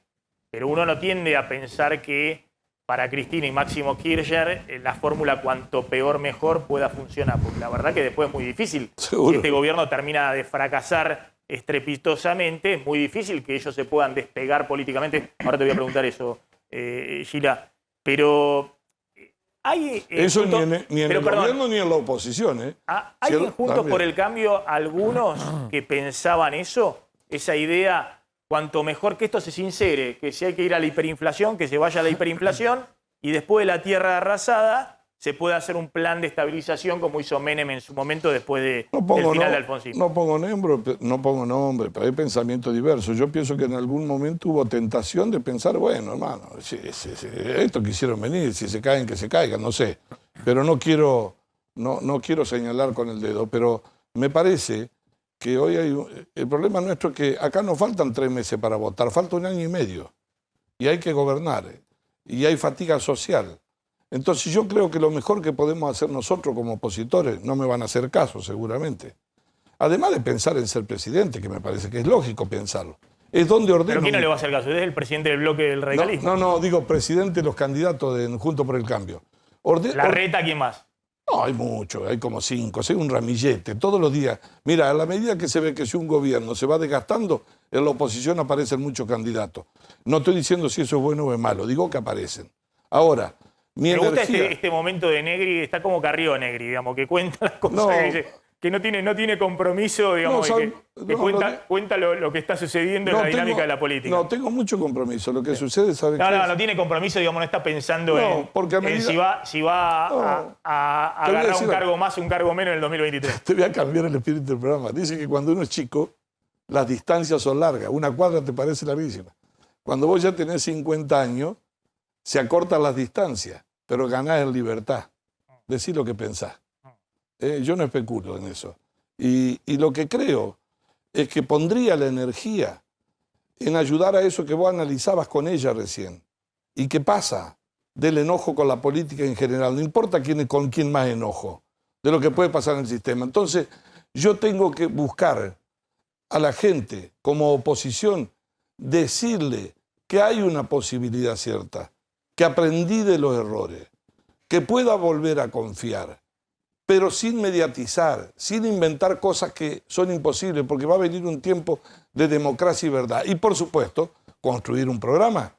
Pero uno no tiende a pensar que para Cristina y Máximo Kirchner la fórmula cuanto peor mejor pueda funcionar, porque la verdad que después es muy difícil. Si este gobierno termina de fracasar estrepitosamente, es muy difícil que ellos se puedan despegar políticamente. Ahora te voy a preguntar eso, Sheila. Pero hay... eso ni en el gobierno ni en la oposición. ¿Hay Juntos por el Cambio algunos que pensaban eso? Esa idea... Cuanto mejor que esto se sincere, que si hay que ir a la hiperinflación, que se vaya a la hiperinflación y después de la tierra arrasada se puede hacer un plan de estabilización como hizo Menem en su momento después del final de Alfonsín. No pongo nombre, pero hay pensamientos diversos. Yo pienso que en algún momento hubo tentación de pensar, bueno, hermano, esto quisieron venir, si se caen, que se caigan, no sé. Pero no quiero señalar con el dedo, pero me parece que hoy el problema nuestro es que acá nos faltan 3 meses para votar, falta 1 año y medio. Y hay que gobernar. Y hay fatiga social. Entonces yo creo que lo mejor que podemos hacer nosotros como opositores, no me van a hacer caso seguramente, además de pensar en ser presidente, que me parece que es lógico pensarlo, es donde ordeno... ¿Pero quién no le va a hacer caso? ¿Es el presidente del bloque del radicalismo? No, digo presidente de los candidatos de Juntos por el Cambio. ¿Larreta quién más? No, hay muchos, hay como 5, hay un ramillete, todos los días. Mira, a la medida que se ve que si un gobierno se va desgastando, en la oposición aparecen muchos candidatos. No estoy diciendo si eso es bueno o es malo, digo que aparecen. Ahora, me gusta este momento de Negri, está como Carrió Negri, digamos, que cuenta las cosas, que no tiene compromiso, digamos, cuenta lo que está sucediendo en la dinámica de la política. No, tengo mucho compromiso. Lo que sucede, ¿sabes qué? No tiene compromiso, digamos, no está pensando en si va a agarrar un cargo más o un cargo menos en el 2023. Te voy a cambiar el espíritu del programa. Dice que cuando uno es chico, las distancias son largas. 1 cuadra te parece larguísima. Cuando vos ya tenés 50 años, se acortan las distancias, pero ganás en libertad. Decís lo que pensás. Yo no especulo en eso. Y lo que creo es que pondría la energía en ayudar a eso que vos analizabas con ella recién. ¿Y qué pasa? Del enojo con la política en general. No importa con quién más enojo, de lo que puede pasar en el sistema. Entonces, yo tengo que buscar a la gente como oposición, decirle que hay una posibilidad cierta, que aprendí de los errores, que pueda volver a confiar, pero sin mediatizar, sin inventar cosas que son imposibles, porque va a venir un tiempo de democracia y verdad. Y, por supuesto, construir un programa,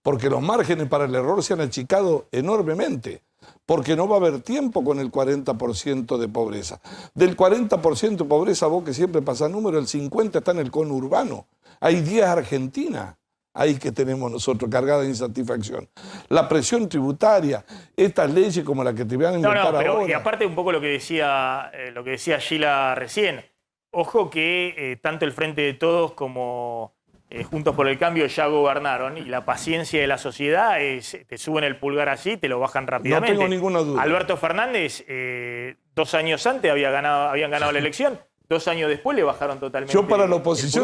porque los márgenes para el error se han achicado enormemente, porque no va a haber tiempo con el 40% de pobreza. Del 40% de pobreza, vos que siempre pasás número, el 50% está en el conurbano. Hay 10 Argentinas ahí que tenemos nosotros, cargadas de insatisfacción. La presión tributaria, estas leyes como la que te van a inventar ahora. Y aparte un poco lo que decía Sheila recién, ojo que tanto el Frente de Todos como Juntos por el Cambio ya gobernaron y la paciencia de la sociedad te suben el pulgar así, te lo bajan rápidamente. No tengo ninguna duda. Alberto Fernández, 2 años antes habían ganado la elección. 2 años después le bajaron totalmente. Yo para la oposición...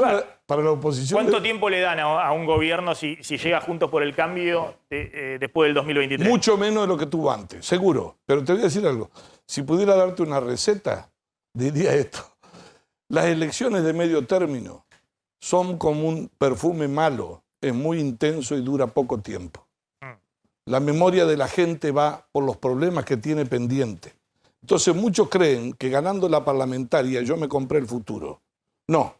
¿Cuánto tiempo le dan a un gobierno si llega Juntos por el Cambio después del 2023? Mucho menos de lo que tuvo antes, seguro. Pero te voy a decir algo. Si pudiera darte una receta, diría esto. Las elecciones de medio término son como un perfume malo. Es muy intenso y dura poco tiempo. La memoria de la gente va por los problemas que tiene pendiente. Entonces muchos creen que ganando la parlamentaria yo me compré el futuro. No,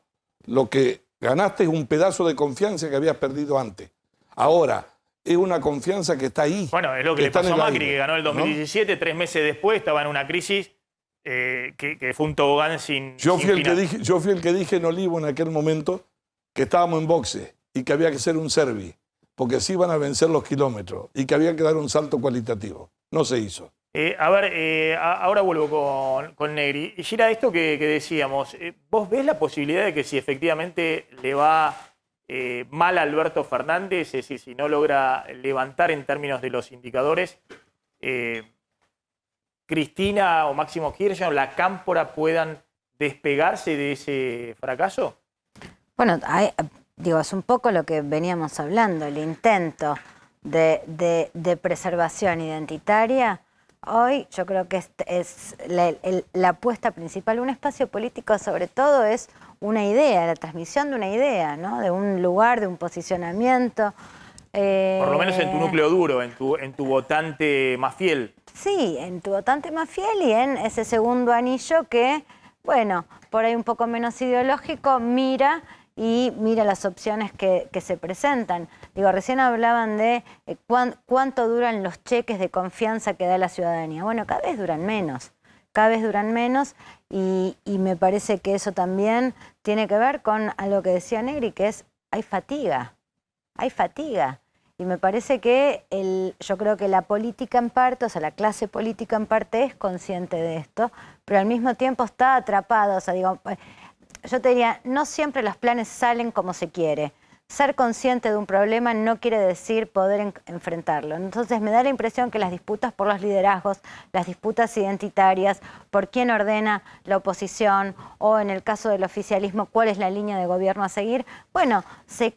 lo que ganaste es un pedazo de confianza que habías perdido antes. Ahora, es una confianza que está ahí. Bueno, es lo que le pasó a Macri, que ganó el 2017, ¿no? 3 meses después estaba en una crisis que fue un tobogán sin Yo fui, final. yo fui el que dije en Olivo en aquel momento que estábamos en boxe y que había que ser un servi, porque se iban a vencer los kilómetros y que había que dar un salto cualitativo. No se hizo. Ahora vuelvo con Negri. Y Gira, esto que decíamos, ¿vos ves la posibilidad de que si efectivamente le va mal a Alberto Fernández, es decir, si no logra levantar en términos de los indicadores, Cristina o Máximo Kirchner o la Cámpora puedan despegarse de ese fracaso? Bueno, es un poco lo que veníamos hablando, el intento de preservación identitaria. Hoy yo creo que es la apuesta principal. Un espacio político sobre todo es una idea, la transmisión de una idea, ¿no? De un lugar, de un posicionamiento. Por lo menos en tu núcleo duro, en tu votante más fiel. Sí, en tu votante más fiel y en ese segundo anillo que, bueno, por ahí un poco menos ideológico, mira las opciones que se presentan. Digo, recién hablaban de cuánto duran los cheques de confianza que da la ciudadanía. Bueno, cada vez duran menos y me parece que eso también tiene que ver con algo que decía Negri, que es hay fatiga. Y me parece que yo creo que la política en parte, o sea, la clase política en parte es consciente de esto, pero al mismo tiempo está atrapada. O sea, digo, yo te diría, no siempre los planes salen como se quiere. Ser consciente de un problema no quiere decir poder enfrentarlo. Entonces me da la impresión que las disputas por los liderazgos, las disputas identitarias, por quién ordena la oposición o en el caso del oficialismo, cuál es la línea de gobierno a seguir, bueno, se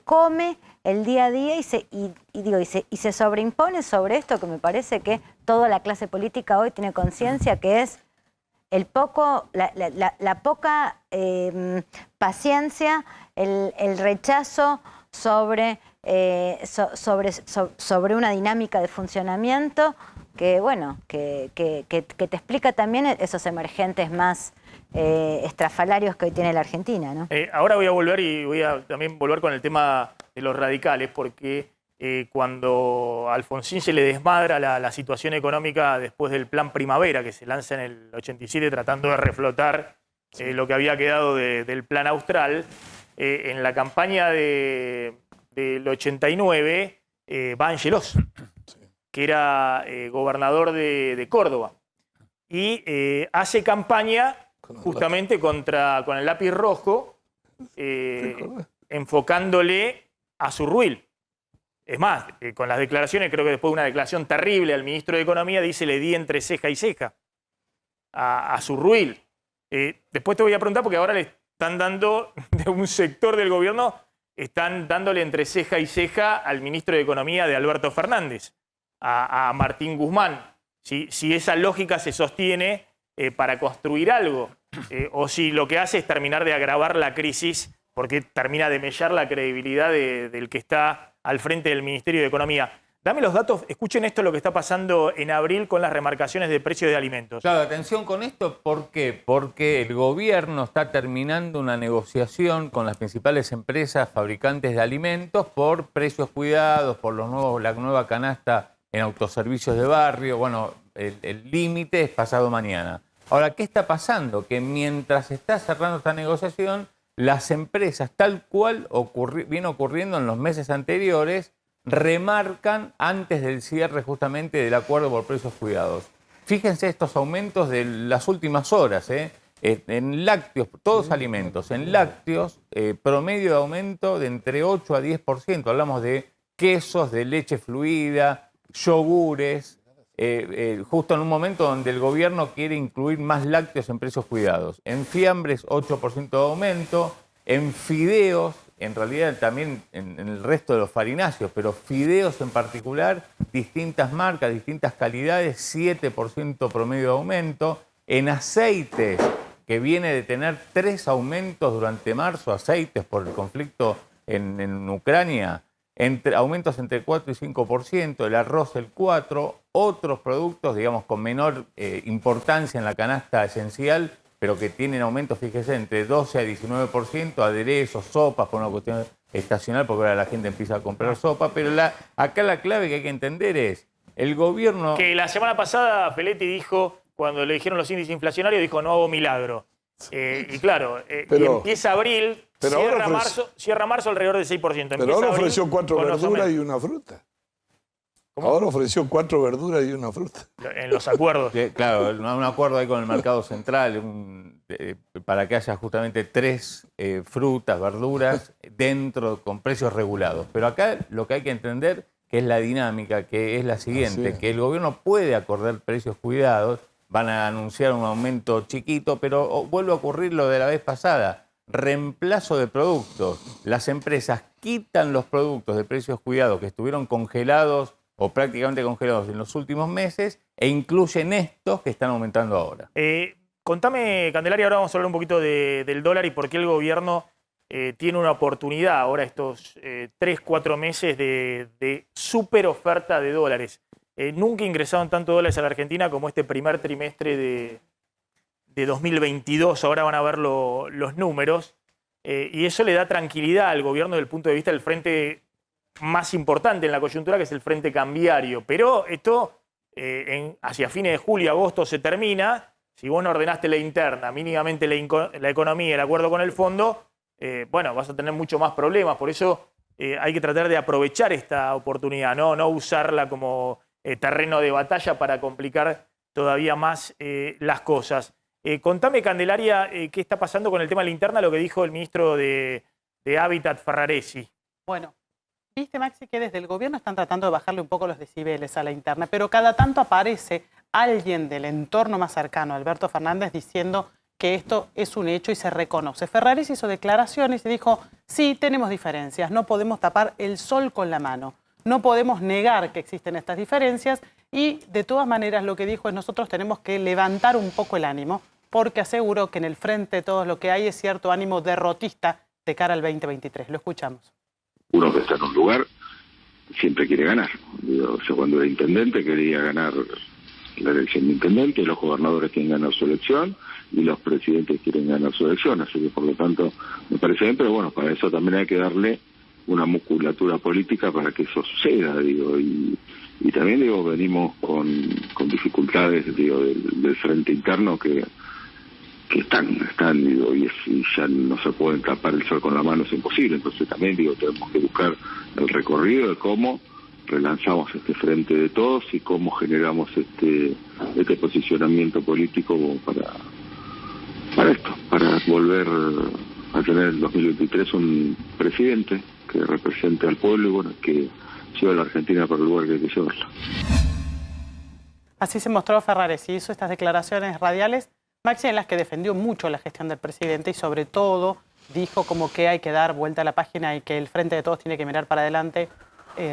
come el día a día y se sobreimpone sobre esto que me parece que toda la clase política hoy tiene conciencia, que es la poca paciencia, el rechazo sobre una dinámica de funcionamiento que, bueno, que te explica también esos emergentes más estrafalarios que hoy tiene la Argentina, ¿no? Ahora voy a volver y voy a también volver con el tema de los radicales, porque cuando a Alfonsín se le desmadra la situación económica después del Plan Primavera, que se lanza en el 87 tratando de reflotar lo que había quedado del Plan Austral, en la campaña del 89 va Angelos, que era gobernador de Córdoba, y hace campaña justamente con el lápiz rojo, enfocándole a Zurruil. Es más, con las declaraciones, creo que después de una declaración terrible al ministro de Economía, dice, le di entre ceja y ceja a Zurruil. Después te voy a preguntar, porque ahora le están dando, de un sector del gobierno, están dándole entre ceja y ceja al ministro de Economía de Alberto Fernández, a Martín Guzmán. Si esa lógica se sostiene para construir algo, o si lo que hace es terminar de agravar la crisis, porque termina de mellar la credibilidad del que está al frente del Ministerio de Economía. Dame los datos, escuchen esto, lo que está pasando en abril con las remarcaciones de precios de alimentos. Claro, atención con esto, ¿por qué? Porque el gobierno está terminando una negociación con las principales empresas fabricantes de alimentos por precios cuidados, por la nueva canasta en autoservicios de barrio. Bueno, el límite es pasado mañana. Ahora, ¿qué está pasando? Que mientras está cerrando esta negociación, las empresas, tal cual viene ocurriendo en los meses anteriores, remarcan antes del cierre justamente del acuerdo por precios cuidados. Fíjense estos aumentos de las últimas horas, en lácteos, todos alimentos, en lácteos, promedio de aumento de entre 8 a 10%. Hablamos de quesos, de leche fluida, yogures, justo en un momento donde el gobierno quiere incluir más lácteos en precios cuidados. En fiambres, 8% de aumento. En fideos, en realidad también en el resto de los farináceos, pero fideos en particular, distintas marcas, distintas calidades, 7% promedio de aumento. En aceites, que viene de tener 3 aumentos durante marzo, aceites por el conflicto en Ucrania, aumentos entre 4 y 5%, el arroz el 4%, otros productos, digamos, con menor importancia en la canasta esencial, pero que tienen aumentos, fíjese, entre 12 a 19%, aderezos, sopas, por una cuestión estacional, porque ahora la gente empieza a comprar sopa, pero acá la clave que hay que entender es, el gobierno... Que la semana pasada Feletti dijo cuando le dijeron los índices inflacionarios, dijo no hago milagro. Y claro, y Pero- empieza abril, pero ahora cierra marzo alrededor del 6%. Pero Empieza ahora abril ofreció 4 con más o verduras menos. y una fruta. Ahora ofreció 4 verduras y una fruta. En los acuerdos. Claro, un acuerdo ahí con el mercado central para que haya justamente 3 frutas, verduras dentro con precios regulados. Pero acá lo que hay que entender que es la dinámica, que es la siguiente, Sí. que el gobierno puede acordar precios cuidados, van a anunciar un aumento chiquito, pero vuelve a ocurrir lo de la vez pasada, reemplazo de productos. Las empresas quitan los productos de precios cuidados que estuvieron congelados o prácticamente congelados en los últimos meses e incluyen estos que están aumentando ahora. Contame, Candelaria, ahora vamos a hablar un poquito del dólar y por qué el gobierno tiene una oportunidad ahora estos 3-4 meses de súper oferta de dólares. Nunca ingresaron tanto dólares a la Argentina como este primer trimestre de 2022. Ahora van a ver los números. Y eso le da tranquilidad al gobierno desde el punto de vista del frente más importante en la coyuntura, que es el frente cambiario. Pero esto hacia fines de julio, agosto se termina. Si vos no ordenaste la interna, mínimamente la economía, el acuerdo con el fondo, bueno, vas a tener mucho más problemas. Por eso hay que tratar de aprovechar esta oportunidad, no usarla como terreno de batalla para complicar todavía más las cosas. Contame, Candelaria, qué está pasando con el tema de la interna, lo que dijo el ministro de Hábitat, Ferraresi. Bueno, viste, Maxi, que desde el gobierno están tratando de bajarle un poco los decibeles a la interna, pero cada tanto aparece alguien del entorno más cercano, Alberto Fernández, diciendo que esto es un hecho y se reconoce. Ferraresi hizo declaraciones y dijo, sí, tenemos diferencias, no podemos tapar el sol con la mano, no podemos negar que existen estas diferencias y de todas maneras lo que dijo es nosotros tenemos que levantar un poco el ánimo porque aseguró que en el frente de todos lo que hay es cierto ánimo derrotista de cara al 2023. Lo escuchamos. Uno que está en un lugar siempre quiere ganar. Digo, yo cuando era intendente quería ganar la elección de intendente, los gobernadores quieren ganar su elección y los presidentes quieren ganar su elección, así que por lo tanto me parece bien, pero bueno, para eso también hay que darle una musculatura política para que eso suceda, digo, y también digo, venimos con dificultades, digo, del frente interno que están digo, y ya no se pueden tapar el sol con la mano, es imposible, entonces también digo, tenemos que buscar el recorrido de cómo relanzamos este frente de todos y cómo generamos este posicionamiento político para esto, para volver a tener en 2023 un presidente que represente al pueblo y bueno, que lleve a la Argentina para el lugar que hay que llevarla. Así se mostró Ferraresi, hizo estas declaraciones radiales, Maxi, en las que defendió mucho la gestión del presidente y sobre todo dijo como que hay que dar vuelta a la página y que el frente de todos tiene que mirar para adelante,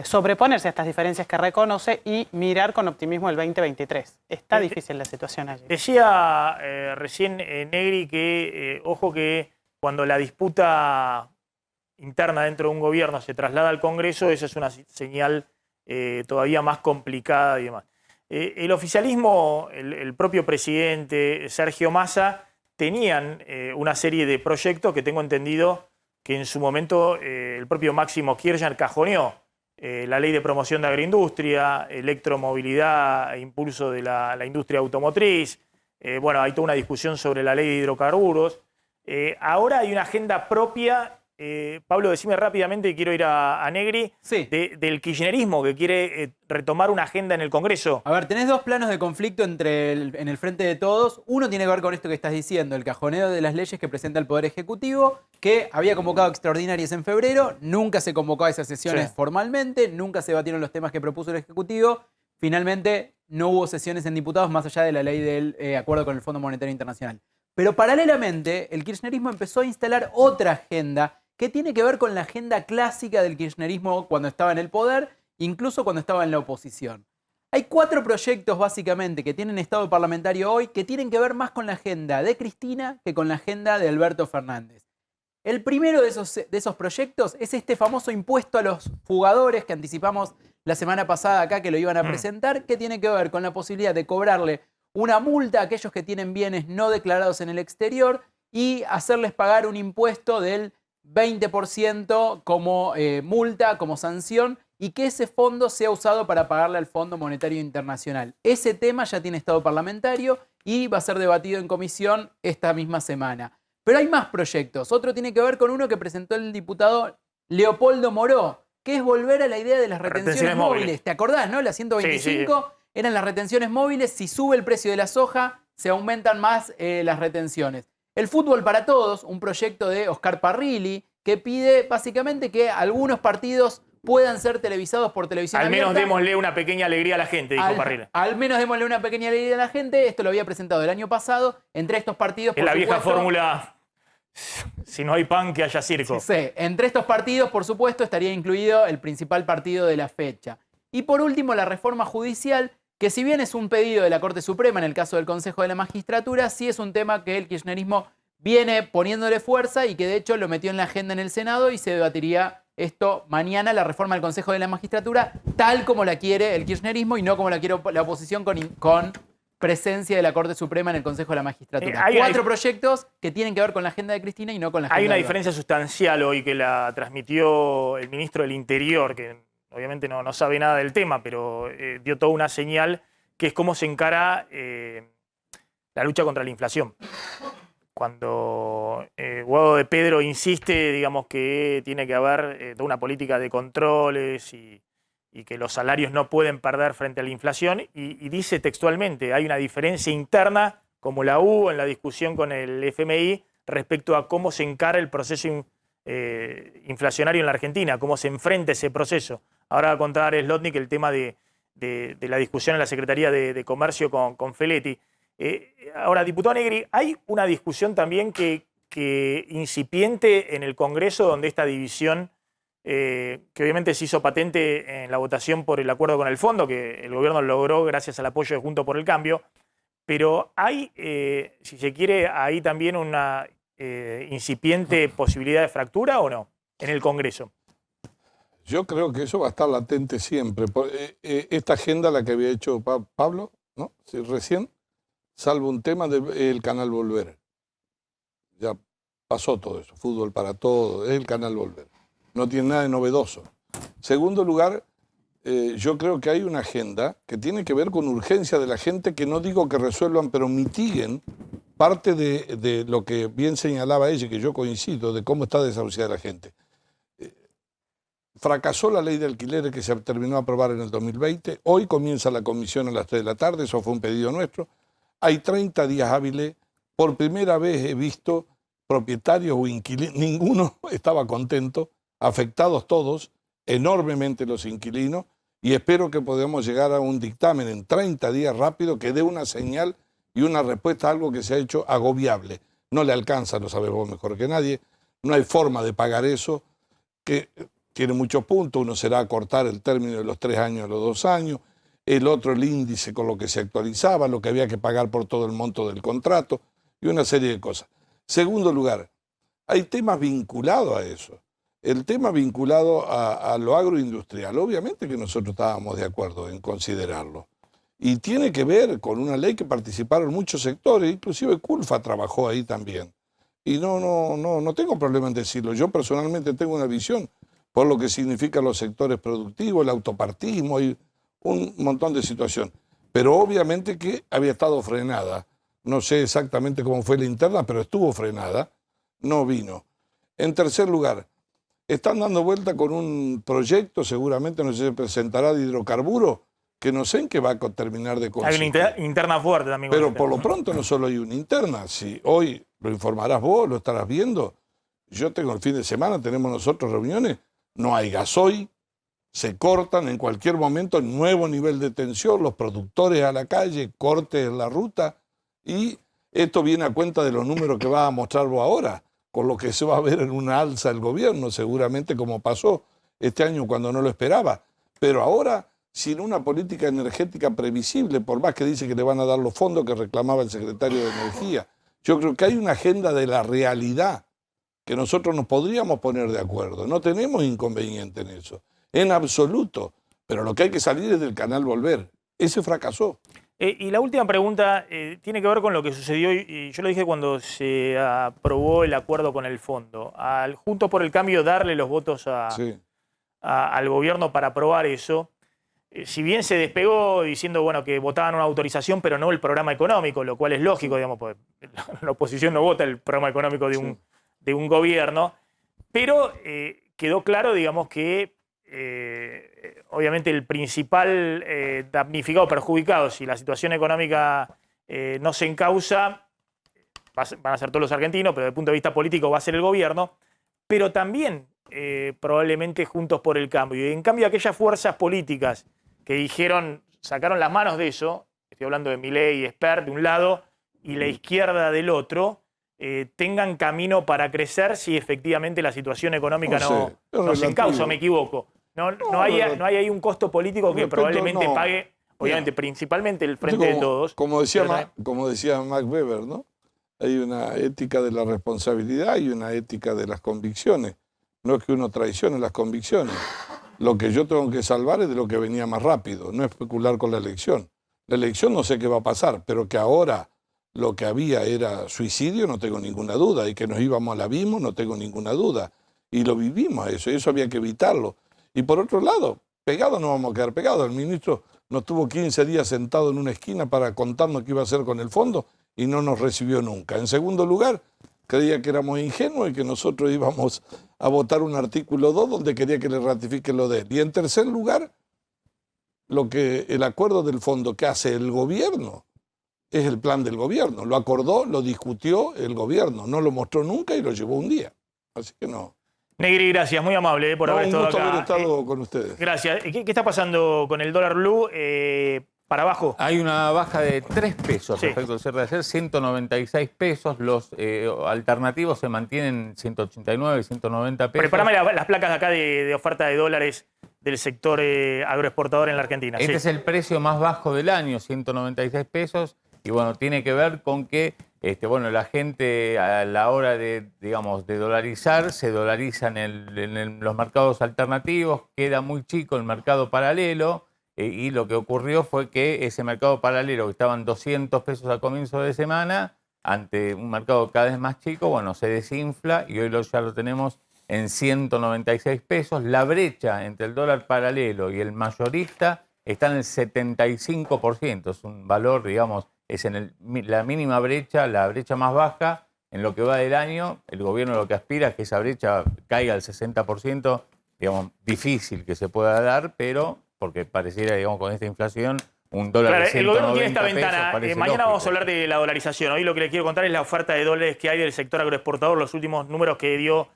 sobreponerse a estas diferencias que reconoce y mirar con optimismo el 2023. Está difícil la situación allí. Decía recién Negri que, ojo que cuando la disputa interna dentro de un gobierno se traslada al Congreso, esa es una señal todavía más complicada y demás. El oficialismo, el propio presidente Sergio Massa, tenían una serie de proyectos que tengo entendido que en su momento el propio Máximo Kirchner cajoneó. La ley de promoción de agroindustria, electromovilidad e impulso de la industria automotriz. Bueno, hay toda una discusión sobre la ley de hidrocarburos. Ahora hay una agenda propia. Pablo, decime rápidamente, y quiero ir a Negri, sí, del kirchnerismo que quiere retomar una agenda en el Congreso. A ver, tenés dos planos de conflicto en el frente de todos. Uno tiene que ver con esto que estás diciendo, el cajoneo de las leyes que presenta el Poder Ejecutivo, que había convocado extraordinarias en febrero, nunca se convocó a esas sesiones formalmente, nunca se debatieron los temas que propuso el Ejecutivo. Finalmente, no hubo sesiones en diputados más allá de la ley del acuerdo con el Fondo Monetario Internacional. Pero paralelamente, el kirchnerismo empezó a instalar otra agenda que tiene que ver con la agenda clásica del kirchnerismo cuando estaba en el poder, incluso cuando estaba en la oposición. Hay 4 proyectos básicamente que tienen estado parlamentario hoy que tienen que ver más con la agenda de Cristina que con la agenda de Alberto Fernández. El primero de esos proyectos es este famoso impuesto a los fugadores que anticipamos la semana pasada acá que lo iban a presentar, que tiene que ver con la posibilidad de cobrarle una multa a aquellos que tienen bienes no declarados en el exterior y hacerles pagar un impuesto del 20% como multa, como sanción, y que ese fondo sea usado para pagarle al Fondo Monetario Internacional. Ese tema ya tiene estado parlamentario y va a ser debatido en comisión esta misma semana. Pero hay más proyectos. Otro tiene que ver con uno que presentó el diputado Leopoldo Moró, que es volver a la idea de las retenciones móviles. ¿Te acordás, no? Las 125 eran las retenciones móviles. Si sube el precio de la soja, se aumentan más las retenciones. El fútbol para todos, un proyecto de Oscar Parrilli, que pide básicamente que algunos partidos puedan ser televisados por televisión abierta. Al menos démosle una pequeña alegría a la gente, dijo Parrilli. Al menos démosle una pequeña alegría a la gente. Esto lo había presentado el año pasado. Entre estos partidos, por supuesto, la vieja fórmula, si no hay pan, que haya circo. Sí, entre estos partidos, por supuesto, estaría incluido el principal partido de la fecha. Y por último, la reforma judicial, que si bien es un pedido de la Corte Suprema en el caso del Consejo de la Magistratura, sí es un tema que el kirchnerismo viene poniéndole fuerza y que de hecho lo metió en la agenda en el Senado y se debatiría esto mañana, la reforma del Consejo de la Magistratura, tal como la quiere el kirchnerismo y no como la quiere la oposición con presencia de la Corte Suprema en el Consejo de la Magistratura. 4 proyectos que tienen que ver con la agenda de Cristina y no con la agenda de Hay una diferencia sustancial hoy que la transmitió el ministro del Interior, que obviamente no sabe nada del tema, pero dio toda una señal, que es cómo se encara la lucha contra la inflación. Cuando Guado de Pedro insiste, digamos, que tiene que haber toda una política de controles y que los salarios no pueden perder frente a la inflación, y dice textualmente, hay una diferencia interna, como la hubo en la discusión con el FMI, respecto a cómo se encara el proceso inflacionario en la Argentina, cómo se enfrenta ese proceso. Ahora va a contar Slotnick el tema de la discusión en la Secretaría de Comercio con Feletti. Ahora, diputado Negri, hay una discusión también que incipiente en el Congreso, donde esta división, que obviamente se hizo patente en la votación por el acuerdo con el fondo, que el gobierno logró gracias al apoyo de Juntos por el Cambio, pero hay, si se quiere, ahí también una incipiente posibilidad de fractura o no en el Congreso. Yo creo que eso va a estar latente siempre. Esta agenda, la que había hecho Pablo, ¿no? Sí, recién, salvo un tema del Canal Volver. Ya pasó todo eso, fútbol para todos, es el Canal Volver. No tiene nada de novedoso. Segundo lugar, yo creo que hay una agenda que tiene que ver con urgencia de la gente, que no digo que resuelvan, pero mitiguen parte de lo que bien señalaba ella, que yo coincido, de cómo está desahuciada la gente. Fracasó la ley de alquileres que se terminó de aprobar en el 2020. Hoy comienza la comisión a las 3 de la tarde, eso fue un pedido nuestro. Hay 30 días hábiles. Por primera vez he visto propietarios o inquilinos, ninguno estaba contento, afectados todos, enormemente los inquilinos, y espero que podamos llegar a un dictamen en 30 días rápido que dé una señal y una respuesta a algo que se ha hecho agobiable. No le alcanza, lo sabes vos mejor que nadie, no hay forma de pagar eso, que tiene muchos puntos. Uno será acortar el término de los 3 años a los 2 años, el otro el índice con lo que se actualizaba, lo que había que pagar por todo el monto del contrato y una serie de cosas. Segundo lugar, hay temas vinculados a eso. El tema vinculado a lo agroindustrial, obviamente que nosotros estábamos de acuerdo en considerarlo. Y tiene que ver con una ley que participaron muchos sectores, inclusive Culfa trabajó ahí también. Y no tengo problema en decirlo. Yo personalmente tengo una visión por lo que significan los sectores productivos, el autopartismo y un montón de situaciones. Pero obviamente que había estado frenada. No sé exactamente cómo fue la interna, pero estuvo frenada. No vino. En tercer lugar, están dando vuelta con un proyecto, seguramente no sé si se presentará, de hidrocarburos, que no sé en qué va a terminar de consistir. Hay una interna fuerte también. Pero por lo pronto no solo hay una interna. Si hoy lo informarás vos, lo estarás viendo. Yo tengo el fin de semana, tenemos nosotros reuniones, no hay gasoil, se cortan en cualquier momento, nuevo nivel de tensión, los productores a la calle, cortes en la ruta, y esto viene a cuenta de los números que va a mostrar vos ahora, con lo que se va a ver en una alza del gobierno, seguramente como pasó este año cuando no lo esperaba. Pero ahora, sin una política energética previsible, por más que dice que le van a dar los fondos que reclamaba el secretario de Energía, yo creo que hay una agenda de la realidad que nosotros nos podríamos poner de acuerdo. No tenemos inconveniente en eso, en absoluto. Pero lo que hay que salir es del Canal Volver. Ese fracasó. Y la última pregunta tiene que ver con lo que sucedió, y yo lo dije cuando se aprobó el acuerdo con el fondo. Al Juntos por el Cambio darle los votos al gobierno para aprobar eso, si bien se despegó diciendo bueno, que votaban una autorización, pero no el programa económico, lo cual es lógico, digamos, porque la oposición no vota el programa económico de un gobierno, pero quedó claro, digamos, que obviamente el principal damnificado, perjudicado, si la situación económica no se encausa, van a ser todos los argentinos, pero desde el punto de vista político va a ser el gobierno, pero también probablemente Juntos por el Cambio. Y en cambio aquellas fuerzas políticas que dijeron, sacaron las manos de eso, estoy hablando de Milei y Espert de un lado y la izquierda del otro, tengan camino para crecer si efectivamente la situación económica no se encausa, me equivoco. No hay ahí un costo político que probablemente pague, obviamente, principalmente el Frente de Todos. Como decía Max Weber, ¿no? Hay una ética de la responsabilidad y una ética de las convicciones. No es que uno traicione las convicciones. Lo que yo tengo que salvar es de lo que venía más rápido, no especular con la elección. La elección no sé qué va a pasar, pero que ahora lo que había era suicidio, no tengo ninguna duda, y que nos íbamos al abismo, no tengo ninguna duda. Y lo vivimos eso, y eso había que evitarlo. Y por otro lado, pegados no vamos a quedar pegados. El ministro nos tuvo 15 días sentado en una esquina para contarnos qué iba a hacer con el fondo y no nos recibió nunca. En segundo lugar, creía que éramos ingenuos y que nosotros íbamos a votar un artículo 2 donde quería que le ratifiquen lo de él. Y en tercer lugar, el acuerdo del fondo que hace el gobierno es el plan del gobierno. Lo acordó, lo discutió el gobierno, no lo mostró nunca y lo llevó un día. Así que no. Negri, gracias, muy amable por haber estado acá. Un gusto haber estado con ustedes. Gracias. ¿Qué está pasando con el dólar blue? ¿Para abajo? Hay una baja de 3 pesos respecto al cierre de ayer, 196 pesos. Los alternativos se mantienen 189, 190 pesos. Prepárame las placas de acá de oferta de dólares del sector agroexportador en la Argentina. Este es el precio más bajo del año, 196 pesos. Y bueno, tiene que ver con que la gente a la hora de dolarizar, se dolariza en los mercados alternativos, queda muy chico el mercado paralelo. Y lo que ocurrió fue que ese mercado paralelo, que estaban 200 pesos a comienzo de semana, ante un mercado cada vez más chico, bueno, se desinfla y hoy ya lo tenemos en 196 pesos. La brecha entre el dólar paralelo y el mayorista está en el 75%. Es un valor, digamos, es en la mínima brecha, la brecha más baja en lo que va del año. El gobierno lo que aspira es que esa brecha caiga al 60%, digamos, difícil que se pueda dar, pero porque pareciera, digamos, con esta inflación, un dólar de 190 el gobierno tiene esta pesos, ventana. Mañana vamos a hablar de la dolarización. Hoy lo que les quiero contar es la oferta de dólares que hay del sector agroexportador. Los últimos números que dio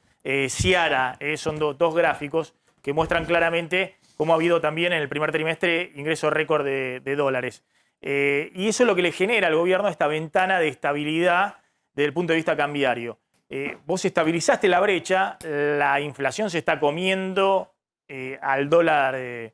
Ciara son dos gráficos que muestran claramente cómo ha habido también en el primer trimestre ingreso récord de dólares. Y eso es lo que le genera al gobierno esta ventana de estabilidad desde el punto de vista cambiario. Vos estabilizaste la brecha, la inflación se está comiendo al dólar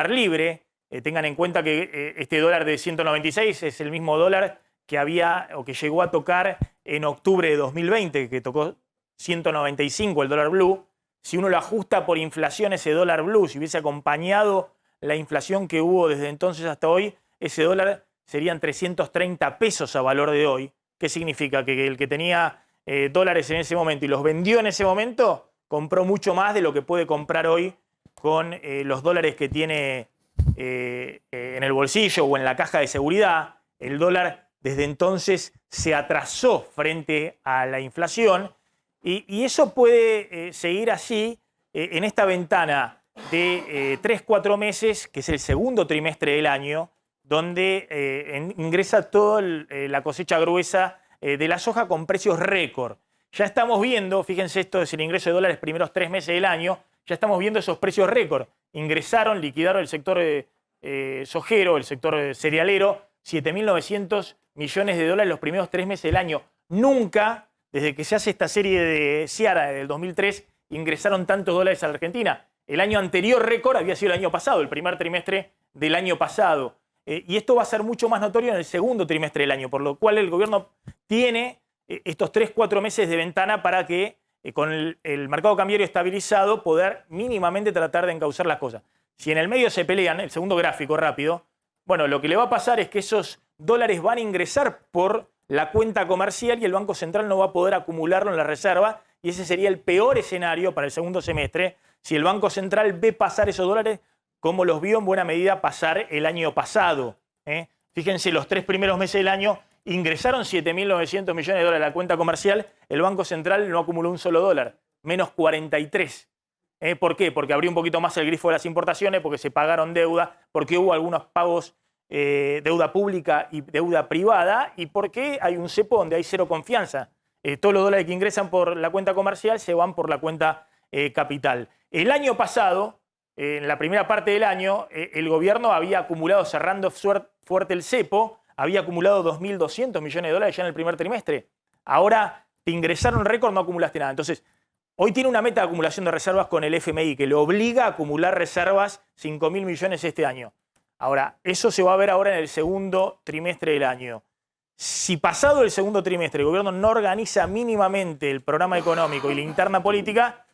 libre. Tengan en cuenta que este dólar de 196 es el mismo dólar que había o que llegó a tocar en octubre de 2020, que tocó 195 el dólar blue. Si uno lo ajusta por inflación, ese dólar blue, si hubiese acompañado la inflación que hubo desde entonces hasta hoy, ese dólar serían 330 pesos a valor de hoy. ¿Qué significa? Que el que tenía dólares en ese momento y los vendió en ese momento, compró mucho más de lo que puede comprar hoy con los dólares que tiene en el bolsillo o en la caja de seguridad. El dólar desde entonces se atrasó frente a la inflación y eso puede seguir así en esta ventana de 3-4 meses, que es el segundo trimestre del año, donde ingresa toda la cosecha gruesa de la soja con precios récord. Ya estamos viendo, fíjense, esto es el ingreso de dólares primeros 3 meses del año, ya estamos viendo esos precios récord. Ingresaron, liquidaron el sector sojero, el sector cerealero, 7.900 millones de dólares los primeros 3 meses del año. Nunca, desde que se hace esta serie de Ciara del 2003, ingresaron tantos dólares a la Argentina. El año anterior récord había sido el año pasado, el primer trimestre del año pasado. Y esto va a ser mucho más notorio en el segundo trimestre del año, por lo cual el gobierno tiene estos 3-4 meses de ventana para que, con el mercado cambiario estabilizado, poder mínimamente tratar de encauzar las cosas. Si en el medio se pelean, el segundo gráfico rápido, bueno, lo que le va a pasar es que esos dólares van a ingresar por la cuenta comercial y el Banco Central no va a poder acumularlo en la reserva, y ese sería el peor escenario para el segundo semestre, si el Banco Central ve pasar esos dólares como los vio en buena medida pasar el año pasado. Fíjense, los 3 primeros meses del año ingresaron 7.900 millones de dólares a la cuenta comercial, el Banco Central no acumuló un solo dólar, menos 43. ¿Por qué? Porque abrió un poquito más el grifo de las importaciones, porque se pagaron deuda, porque hubo algunos pagos, deuda pública y deuda privada, y porque hay un cepo donde hay cero confianza. Todos los dólares que ingresan por la cuenta comercial se van por la cuenta capital. El año pasado, en la primera parte del año, el gobierno había acumulado, cerrando fuerte el cepo, había acumulado 2.200 millones de dólares ya en el primer trimestre. Ahora te ingresaron récord, no acumulaste nada. Entonces, hoy tiene una meta de acumulación de reservas con el FMI que lo obliga a acumular reservas 5.000 millones este año. Ahora, eso se va a ver ahora en el segundo trimestre del año. Si pasado el segundo trimestre el gobierno no organiza mínimamente el programa económico y la interna política,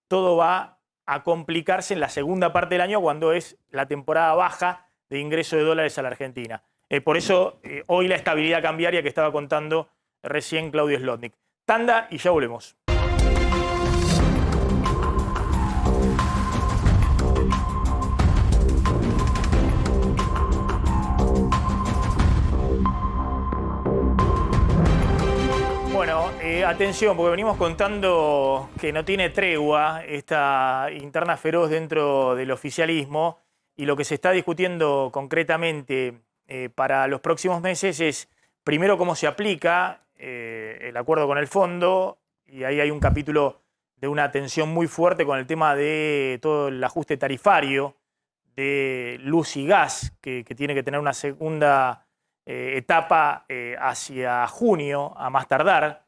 todo va a complicarse en la segunda parte del año cuando es la temporada baja de ingreso de dólares a la Argentina. Por eso, hoy la estabilidad cambiaria que estaba contando recién Claudio Zlotnik. Tanda y ya volvemos. Bueno, atención, porque venimos contando que no tiene tregua esta interna feroz dentro del oficialismo y lo que se está discutiendo concretamente para los próximos meses es, primero, cómo se aplica el acuerdo con el fondo, y ahí hay un capítulo de una tensión muy fuerte con el tema de todo el ajuste tarifario de luz y gas, que tiene que tener una segunda etapa hacia junio, a más tardar,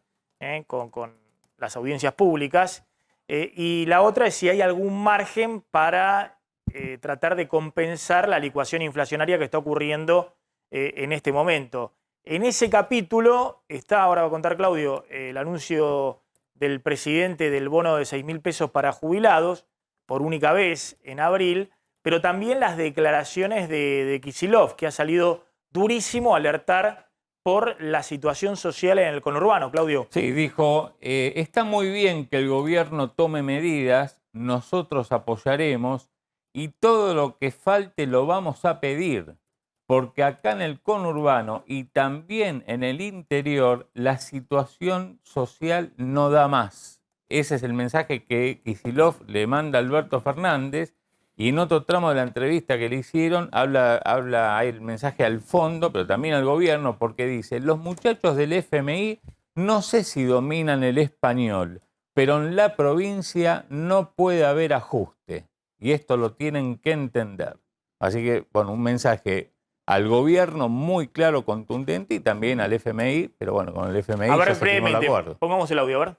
con las audiencias públicas. Y la otra es si hay algún margen para tratar de compensar la licuación inflacionaria que está ocurriendo en este momento. En ese capítulo está, ahora va a contar Claudio, el anuncio del presidente del bono de 6.000 pesos para jubilados, por única vez en abril, pero también las declaraciones de Kicillof, que ha salido durísimo a alertar por la situación social en el conurbano. Claudio. Sí, dijo, está muy bien que el gobierno tome medidas, nosotros apoyaremos y todo lo que falte lo vamos a pedir, porque acá en el conurbano y también en el interior la situación social no da más. Ese es el mensaje que Kicillof le manda a Alberto Fernández. Y en otro tramo de la entrevista que le hicieron, habla el mensaje al fondo, pero también al gobierno, porque dice, los muchachos del FMI no sé si dominan el español, pero en la provincia no puede haber ajuste. Y esto lo tienen que entender. Así que, bueno, un mensaje al gobierno muy claro, contundente, y también al FMI, pero bueno, con el FMI a ver, ya se firmó el acuerdo. Pongamos el audio, a ver.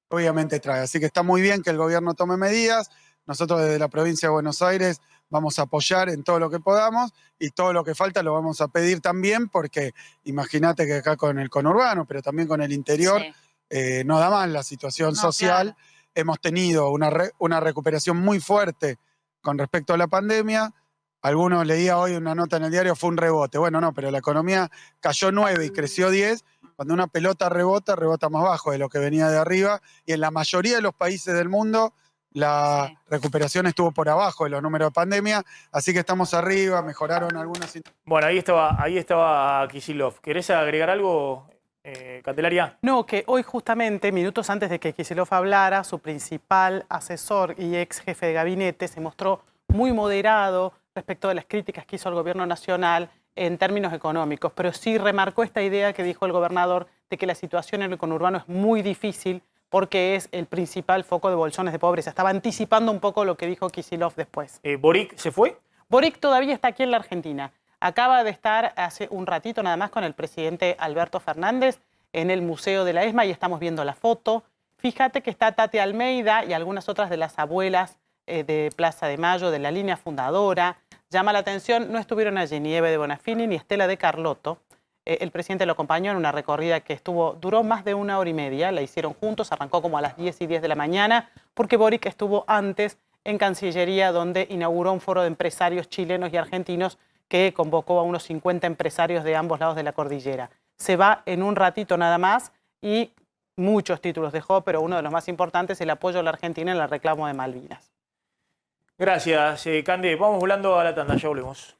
Obviamente trae, así que está muy bien que el gobierno tome medidas. Nosotros desde la provincia de Buenos Aires vamos a apoyar en todo lo que podamos y todo lo que falta lo vamos a pedir también, porque imagínate que acá con el conurbano, pero también con el interior, sí, no da más la situación social. Claro. Hemos tenido una recuperación muy fuerte con respecto a la pandemia. Algunos, leía hoy una nota en el diario, fue un rebote. Bueno, no, pero la economía cayó 9 y creció 10. Cuando una pelota rebota, rebota más bajo de lo que venía de arriba. Y en la mayoría de los países del mundo la recuperación estuvo por abajo de los números de pandemia, así que estamos arriba, mejoraron algunas... Bueno, ahí estaba Kicillof. ¿Querés agregar algo, Candelaria? No, que hoy justamente, minutos antes de que Kicillof hablara, su principal asesor y ex jefe de gabinete se mostró muy moderado respecto de las críticas que hizo el gobierno nacional en términos económicos, pero sí remarcó esta idea que dijo el gobernador de que la situación en el conurbano es muy difícil porque es el principal foco de bolsones de pobreza. Estaba anticipando un poco lo que dijo Kicillof después. ¿Boric se fue? Boric todavía está aquí en la Argentina. Acaba de estar hace un ratito nada más con el presidente Alberto Fernández en el Museo de la ESMA y estamos viendo la foto. Fíjate que está Tati Almeida y algunas otras de las abuelas de Plaza de Mayo, de la línea fundadora. Llama la atención, no estuvieron allí ni Eve de Bonafini ni Estela de Carlotto. El presidente lo acompañó en una recorrida que duró más de 1 hora y media, la hicieron juntos, arrancó como a las 10:10 de la mañana, porque Boric estuvo antes en Cancillería, donde inauguró un foro de empresarios chilenos y argentinos que convocó a unos 50 empresarios de ambos lados de la cordillera. Se va en un ratito nada más y muchos títulos dejó, pero uno de los más importantes es el apoyo a la Argentina en el reclamo de Malvinas. Gracias, Cande. Vamos volando a la tanda, ya volvemos.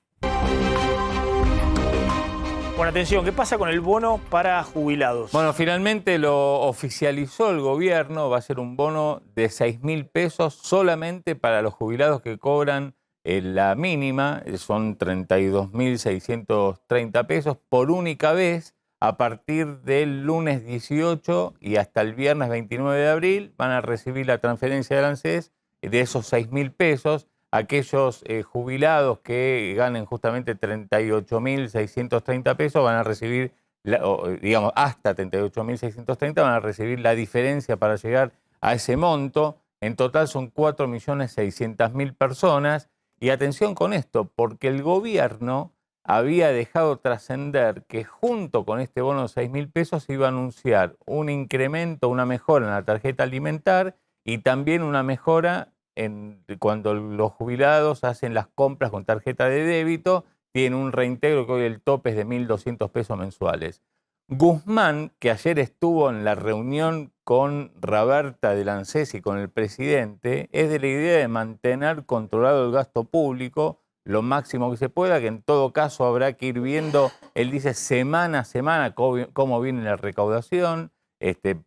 Bueno, atención, ¿qué pasa con el bono para jubilados? Bueno, finalmente lo oficializó el gobierno, va a ser un bono de 6.000 pesos solamente para los jubilados que cobran la mínima, son 32.630 pesos por única vez. A partir del lunes 18 y hasta el viernes 29 de abril van a recibir la transferencia del ANSES de esos 6.000 pesos. Aquellos jubilados que ganen justamente 38.630 pesos van a recibir, digamos, hasta 38.630 van a recibir la diferencia para llegar a ese monto. En total son 4.600.000 personas. Y atención con esto, porque el gobierno había dejado trascender que junto con este bono de 6.000 pesos iba a anunciar un incremento, una mejora en la tarjeta alimentar y también una mejora cuando los jubilados hacen las compras con tarjeta de débito, tienen un reintegro que hoy el tope es de 1.200 pesos mensuales. Guzmán, que ayer estuvo en la reunión con Raberta del ANSES y con el presidente, es de la idea de mantener controlado el gasto público lo máximo que se pueda, que en todo caso habrá que ir viendo, él dice semana a semana cómo viene la recaudación,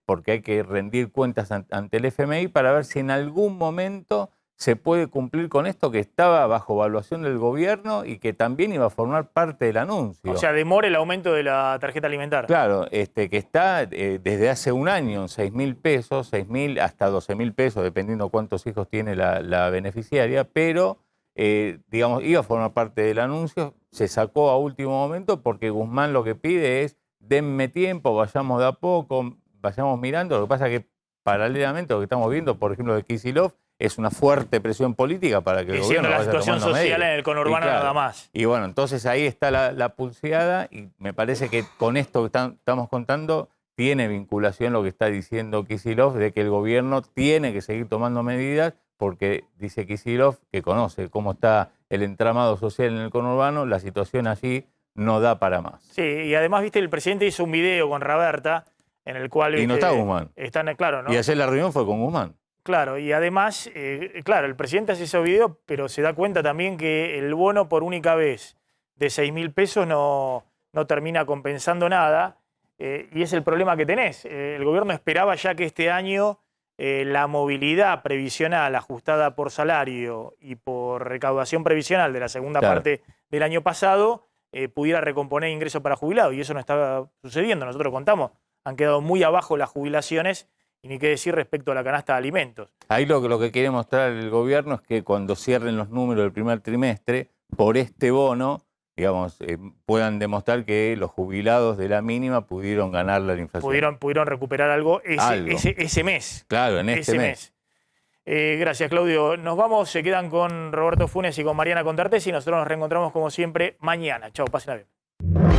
porque hay que rendir cuentas ante el FMI para ver si en algún momento se puede cumplir con esto que estaba bajo evaluación del gobierno y que también iba a formar parte del anuncio. O sea, demora el aumento de la tarjeta alimentar. Claro, que está desde hace un año en 6.000 pesos, 6.000 hasta 12.000 pesos, dependiendo cuántos hijos tiene la beneficiaria, pero digamos, iba a formar parte del anuncio, se sacó a último momento porque Guzmán lo que pide es denme tiempo, vayamos de a poco, vayamos mirando. Lo que pasa es que paralelamente lo que estamos viendo, por ejemplo, de Kicillof, es una fuerte presión política para que el gobierno vaya tomando medidas. La situación social en el conurbano nada más. Y bueno, entonces ahí está la pulseada y me parece que con esto que estamos contando tiene vinculación lo que está diciendo Kicillof de que el gobierno tiene que seguir tomando medidas porque dice Kicillof que conoce cómo está el entramado social en el conurbano, la situación allí no da para más. Sí, y además, viste, el presidente hizo un video con Raberta en el cual... Y no está Guzmán. Claro, ¿no? Y ayer la reunión fue con Guzmán. Claro, y además, claro, el presidente hace ese video, pero se da cuenta también que el bono por única vez de 6.000 pesos no termina compensando nada, y es el problema que tenés. El gobierno esperaba ya que este año la movilidad previsional ajustada por salario y por recaudación previsional de la segunda parte del año pasado pudiera recomponer ingresos para jubilados, y eso no está sucediendo. Nosotros contamos, han quedado muy abajo las jubilaciones, y ni qué decir respecto a la canasta de alimentos. Ahí lo que quiere mostrar el gobierno es que cuando cierren los números del primer trimestre, por este bono, digamos, puedan demostrar que los jubilados de la mínima pudieron ganar la inflación. Pudieron recuperar algo ese mes. Claro, en este mes. Gracias, Claudio. Nos vamos, se quedan con Roberto Funes y con Mariana Contartes y nosotros nos reencontramos como siempre mañana. Chao, pasen bien.